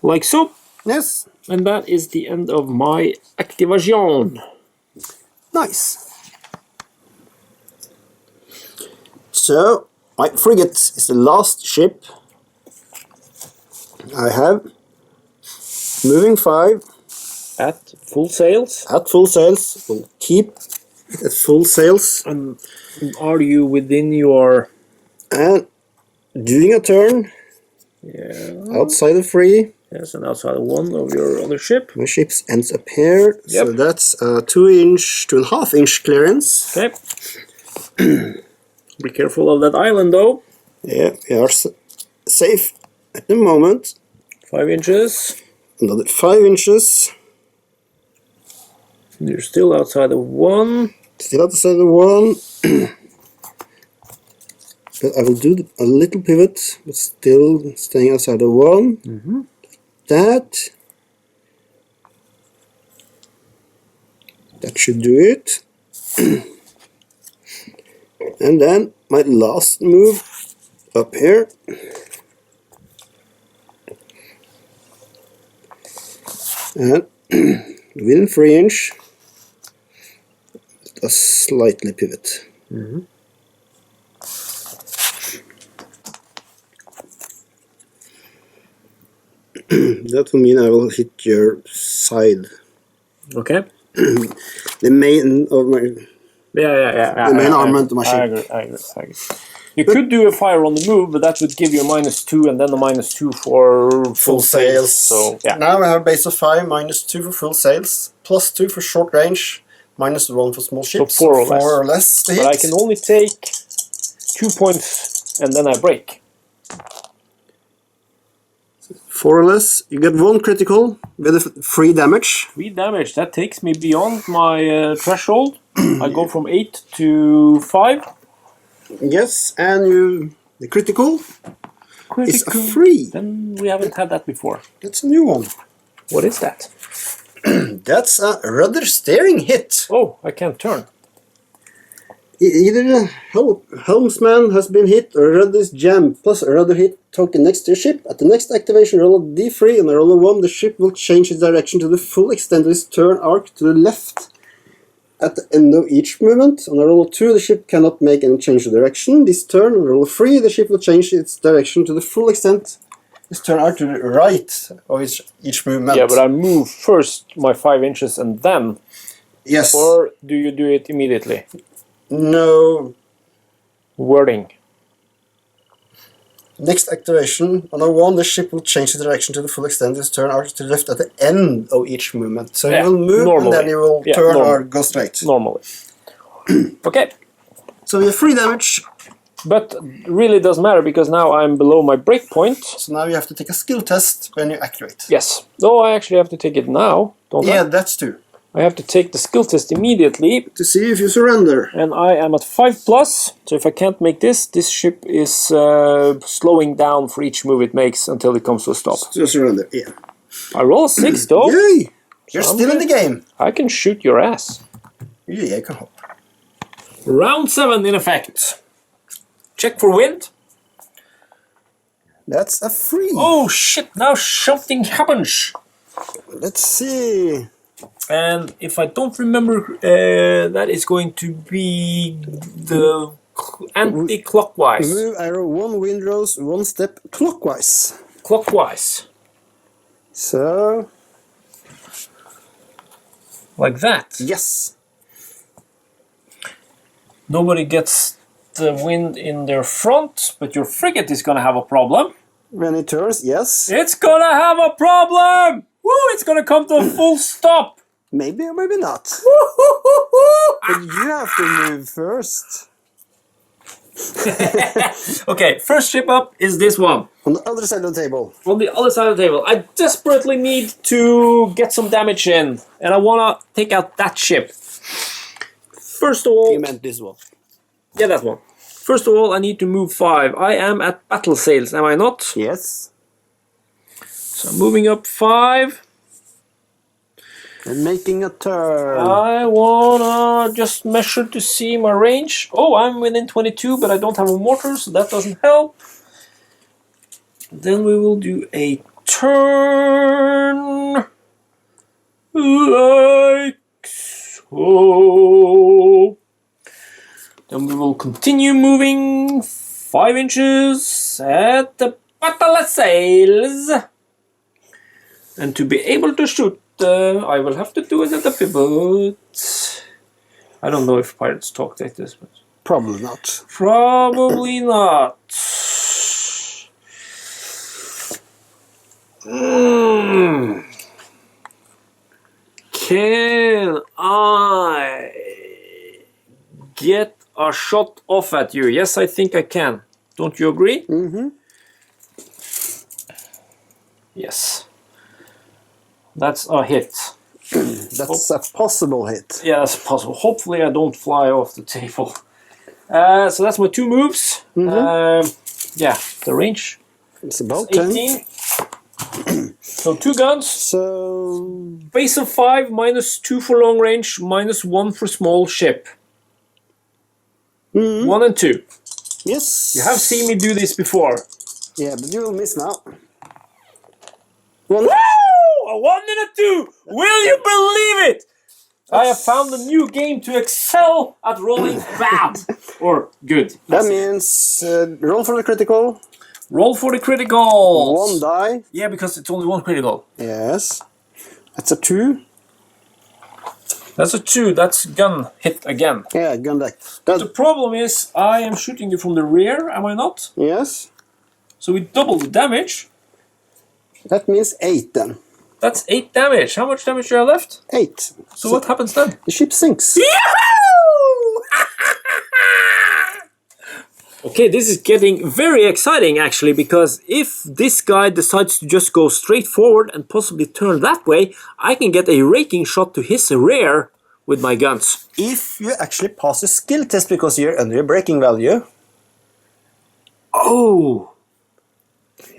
S1: Like so.
S2: Yes.
S1: And that is the end of my activation.
S2: Nice. So, my frigate is the last ship I have. Moving 5.
S1: At full sails.
S2: At full sails. We'll keep it at full sails.
S1: And are you within your...
S2: And doing a turn.
S1: Yeah.
S2: Outside of 3.
S1: Yes, and outside of 1 of your other ship.
S2: My ship ends up here.
S1: Yep.
S2: So that's a 2.5 inch clearance.
S1: Okay. Be careful of that island though.
S2: Yeah, we are safe at the moment.
S1: 5 inches.
S2: Another 5 inches.
S1: You're still outside of 1.
S2: Still outside of 1. But I will do a little pivot, but still staying outside of 1. That should do it. And then my last move up here. And within 3 inch, a slightly pivot. That will mean I will hit your side.
S1: Okay.
S2: The main of my
S1: Yeah.
S2: the main armament of my
S1: I
S2: ship.
S1: agree. You could do a fire on the move, but that would give you a -2 and then a -2 for full sails. So yeah.
S2: Now I have a base of 5, -2 for full sails, +2 for short range, -1 for small ships.
S1: So 4 or less.
S2: to hit.
S1: But I can only take 2 points and then I break.
S2: 4 or less. You get 1 critical with 3 damage.
S1: 3 damage. That takes me beyond my threshold. I go from 8 to 5.
S2: Yes, and the critical is a 3.
S1: Then we haven't had that before.
S2: That's a new one.
S1: What is that?
S2: That's a rudder steering hit.
S1: Oh, I can't turn.
S2: Either the helmsman has been hit or a rudder is jammed, plus a rudder hit token next to your ship. At the next activation, roll a d3 and a roll a 1. The ship will change its direction to the full extent of its turn arc to the left at the end of each movement. On a roll of 2, the ship cannot make any change of direction. This turn, on a roll of 3, the ship will change its direction to the full extent. Its turn arc to the right of each movement.
S1: Yeah, but I move first my 5 inches and then.
S2: Yes.
S1: Or do you do it immediately?
S2: No.
S1: Wording.
S2: Next activation, on a 1, the ship will change the direction to the full extent of its turn arc to the left at the end of each movement. So
S1: Yeah,
S2: you will move
S1: normally.
S2: and then you will turn or go straight.
S1: Normally. Okay.
S2: So you have 3 damage.
S1: But really doesn't matter because now I'm below my break point.
S2: So now you have to take a skill test when you activate.
S1: Yes. No, I actually have to take it now, don't
S2: Yeah,
S1: I?
S2: that's 2.
S1: I have to take the skill test immediately.
S2: To see if you surrender.
S1: And I am at 5+. So if I can't make this ship is slowing down for each move it makes until it comes to a stop.
S2: To surrender, yeah.
S1: I roll a 6 though.
S2: Yay! You're
S1: So I'm
S2: still in
S1: good.
S2: the game.
S1: I can shoot your ass.
S2: Yeah, you can hop.
S1: Round 7 in effect. Check for wind.
S2: That's a 3.
S1: Oh shit, now something happens.
S2: Let's see.
S1: And if I don't remember, that is going to be the anti-clockwise.
S2: Move arrow 1 windrows 1 step clockwise.
S1: Clockwise.
S2: So,
S1: Like that.
S2: yes.
S1: Nobody gets the wind in their front, but your frigate is gonna have a problem.
S2: When it turns, yes.
S1: It's gonna have a problem! Woo! It's gonna come to a full stop!
S2: Maybe or maybe not. But you have to move first.
S1: Okay, first ship up is this one.
S2: On the other side of the table.
S1: On the other side of the table. I desperately need to get some damage in. And I wanna take out that ship. First of all...
S2: You meant this one.
S1: Yeah, that one. First of all, I need to move 5. I am at battle sales, am I not?
S2: Yes.
S1: So I'm moving up 5.
S2: And making a turn.
S1: I wanna just measure to see my range. Oh, I'm within 22, but I don't have a mortar, so that doesn't help. Then we will do a turn like so. Then we will continue moving 5 inches at the battle sails. And to be able to shoot, I will have to do it at the pivot. I don't know if pirates talk like this, but
S2: Probably not.
S1: probably not. Can I get a shot off at you? Yes, I think I can. Don't you agree?
S2: Mm-hmm.
S1: Yes. That's a hit.
S2: That's a possible hit.
S1: Yeah, that's possible. Hopefully I don't fly off the table. So that's my 2 moves. Yeah, the range
S2: It's about
S1: is
S2: 10.
S1: 18. So 2 guns.
S2: So...
S1: Base of 5, minus 2 for long range, minus 1 for small ship. 1 and 2.
S2: Yes.
S1: You have seen me do this before.
S2: Yeah, but you will miss now.
S1: Woo! A 1 and a 2! Will you believe it? I have found a new game to excel at rolling bad. Or good.
S2: That means roll for the critical.
S1: Roll for the critical.
S2: 1 die.
S1: Yeah, because it's only 1 critical.
S2: Yes. That's a 2.
S1: That's a 2. That's gun hit again.
S2: Yeah, gun deck.
S1: The problem is I am shooting you from the rear, am I not?
S2: Yes.
S1: So we double the damage.
S2: That means 8 then.
S1: That's 8 damage. How much damage do you have left?
S2: 8.
S1: So what happens then?
S2: The ship sinks.
S1: Yahoo! Okay, this is getting very exciting actually, because if this guy decides to just go straight forward and possibly turn that way, I can get a raking shot to his rear with my guns.
S2: If you actually pass a skill test because you're under your breaking value.
S1: Oh!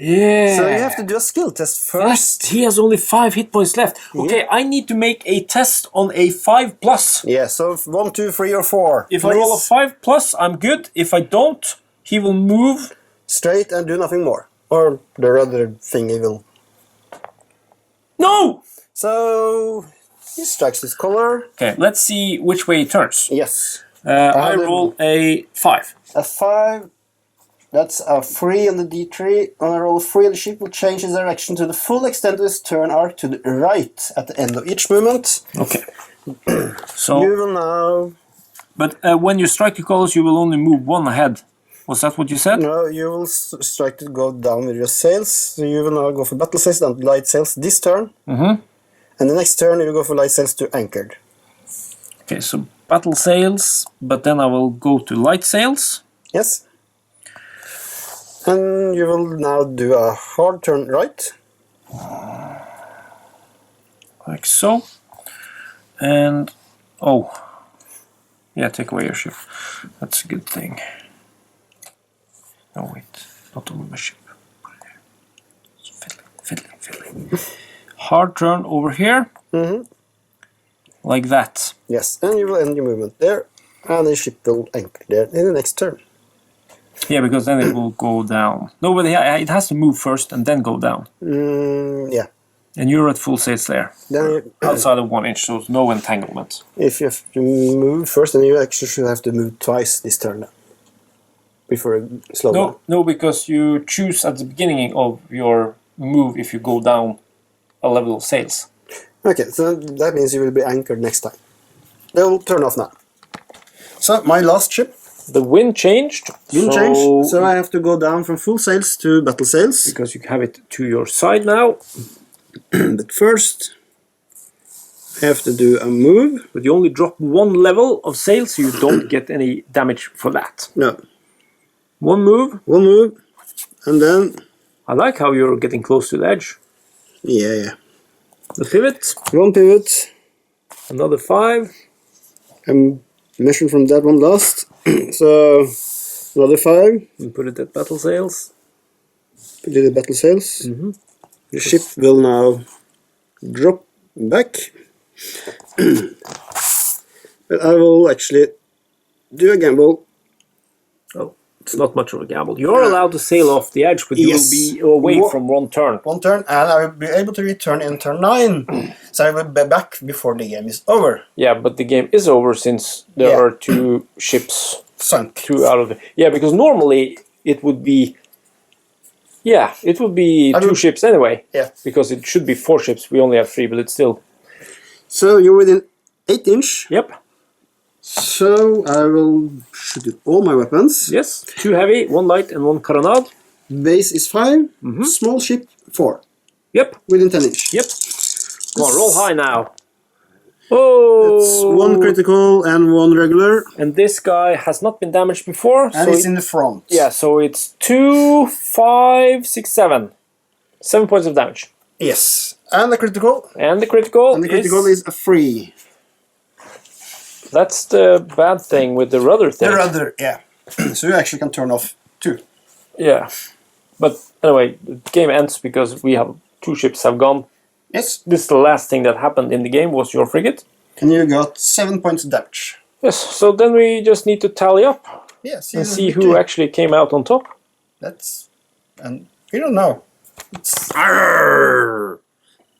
S1: Yeah.
S2: So you have to do a skill test first.
S1: He has only 5 hit points left. Okay, I need to make a test on a 5+.
S2: Yeah, so 1, 2, 3 or 4.
S1: If I roll a 5+, I'm good. If I don't, he will move
S2: straight and do nothing more. Or the other thing he will.
S1: No!
S2: So he strikes his color.
S1: Okay, let's see which way he turns.
S2: Yes.
S1: I roll a 5.
S2: A 5. That's a 3 on the D3. On a roll of 3, the ship will change its direction to the full extent of its turn arc to the right at the end of each movement.
S1: Okay. So,
S2: You will now...
S1: but when you strike your colors, you will only move 1 ahead. Was that what you said?
S2: No, you will strike to go down with your sails. So you will now go for battle sails and light sails this turn. And the next turn you will go for light sails to anchored.
S1: Okay, so battle sails, but then I will go to light sails.
S2: Yes. And you will now do a hard turn right.
S1: Like so. And, oh. Yeah, take away your ship. That's a good thing. No, wait. Not on my ship. Put it there. It's fiddling. Hard turn over here. Like that.
S2: Yes, and you will end your movement there. And the ship will anchor there in the next turn.
S1: Yeah, because then it will go down. No, but it has to move first and then go down.
S2: Yeah.
S1: And you're at full sails there.
S2: Then
S1: Outside of 1 inch, so no entanglement.
S2: if you have to move first, then you actually should have to move twice this turn then. Before you slow down.
S1: No, because you choose at the beginning of your move if you go down a level of sails.
S2: Okay, so that means you will be anchored next time. They will turn off now. So, my last ship.
S1: The wind changed.
S2: Wind changed, so I have to go down from full sails to battle sails.
S1: Because you have it to your side now.
S2: But first, I have to do a move.
S1: But you only drop 1 level of sails, so you don't get any damage for that.
S2: No.
S1: 1 move.
S2: 1 move, and then...
S1: I like how you're getting close to the edge.
S2: Yeah.
S1: The pivot.
S2: 1 pivot.
S1: Another 5.
S2: And measured from that one last. So another 5.
S1: And put it at battle sails.
S2: Put it at battle sails. The ship will now drop back. But I will actually do a gamble.
S1: Oh, it's not much of a gamble. You're allowed to sail off the edge, but you will be away from 1 turn.
S2: 1 turn, and I will be able to return in turn 9. So I will be back before the game is over.
S1: Yeah, but the game is over since there are 2 ships
S2: sunk.
S1: 2 out of the... Yeah, because normally it would be... Yeah, it would be 2 ships anyway.
S2: Yeah.
S1: Because it should be 4 ships. We only have 3, but it's still...
S2: So you're within 8 inch.
S1: Yep.
S2: So I will shoot with all my weapons.
S1: Yes. 2 heavy, 1 light, and 1 carronade.
S2: Base is 5. Small ship 4.
S1: Yep.
S2: Within 10 inch.
S1: Yep. Come on, roll high now. Oh!
S2: It's 1 critical and 1 regular.
S1: And this guy has not been damaged before.
S2: And
S1: so
S2: it's in the front.
S1: Yeah, so it's 2, 5, 6, 7. 7 points of damage.
S2: Yes. And the critical.
S1: And the critical
S2: is a 3.
S1: That's the bad thing with the rudder thing.
S2: The rudder, yeah. So you actually can turn off 2.
S1: Yeah. But anyway, the game ends because we have 2 ships have gone.
S2: Yes.
S1: This is the last thing that happened in the game was your frigate.
S2: And you got 7 points of damage.
S1: Yes, so then we just need to tally up.
S2: Yes.
S1: And see who actually came out on top.
S2: That's... And we don't know. It's...
S1: Arrgh!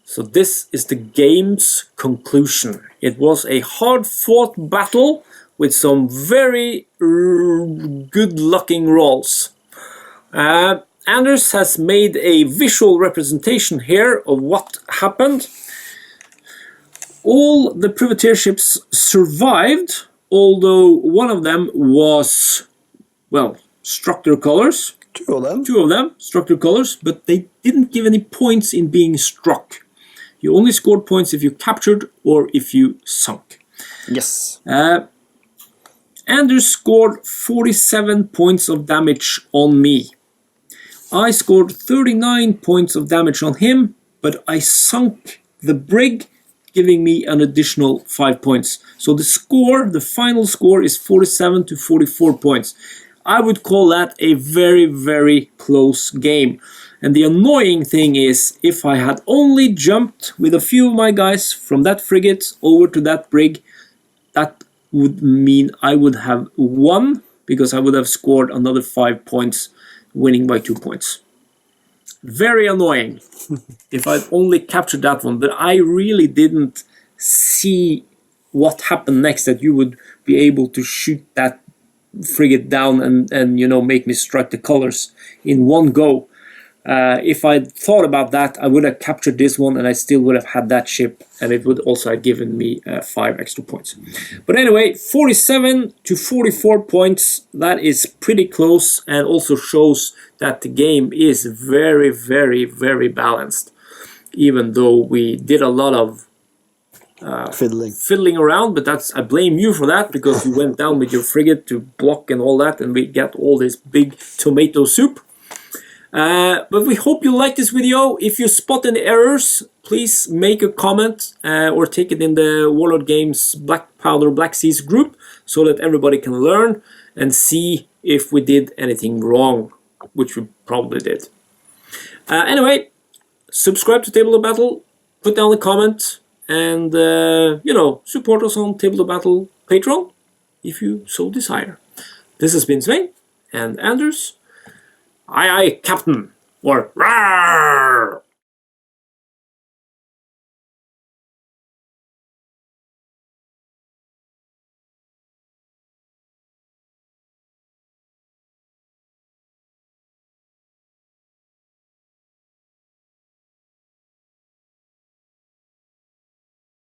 S1: So this is the game's conclusion. It was a hard-fought battle with some very good-looking rolls. Anders has made a visual representation here of what happened. All the privateer ships survived, although one of them was, well, struck their colors.
S2: 2 of them.
S1: 2 of them struck their colors, but they didn't give any points in being struck. You only scored points if you captured or if you sunk.
S2: Yes.
S1: Anders scored 47 points of damage on me. I scored 39 points of damage on him, but I sunk the brig, giving me an additional 5 points. So the score, the final score, is 47 to 44 points. I would call that a very, very close game. And the annoying thing is, if I had only jumped with a few of my guys from that frigate over to that brig, that would mean I would have won, because I would have scored another 5 points, winning by 2 points. Very annoying if I'd only captured that one, but I really didn't see what happened next, that you would be able to shoot that frigate down and you know, make me strike the colors in one go. If I'd thought about that, I would have captured this one and I still would have had that ship, and it would also have given me 5 extra points. But anyway, 47 to 44 points, that is pretty close, and also shows that the game is very, very, very balanced. Even though we did a lot of fiddling around, but that's, I blame you for that, because you went down with your frigate to block and all that, and we got all this big tomato soup. But we hope you like this video. If you spot any errors, please make a comment or take it in the Warlord Games Black Powder Black Seas group, so that everybody can learn and see if we did anything wrong, which we probably did. Anyway, subscribe to Tabletop Battle, put down a comment, and you know, support us on Tabletop Battle Patreon if you so desire. This has been Svein and Anders. Aye, aye, Captain, or Rawr!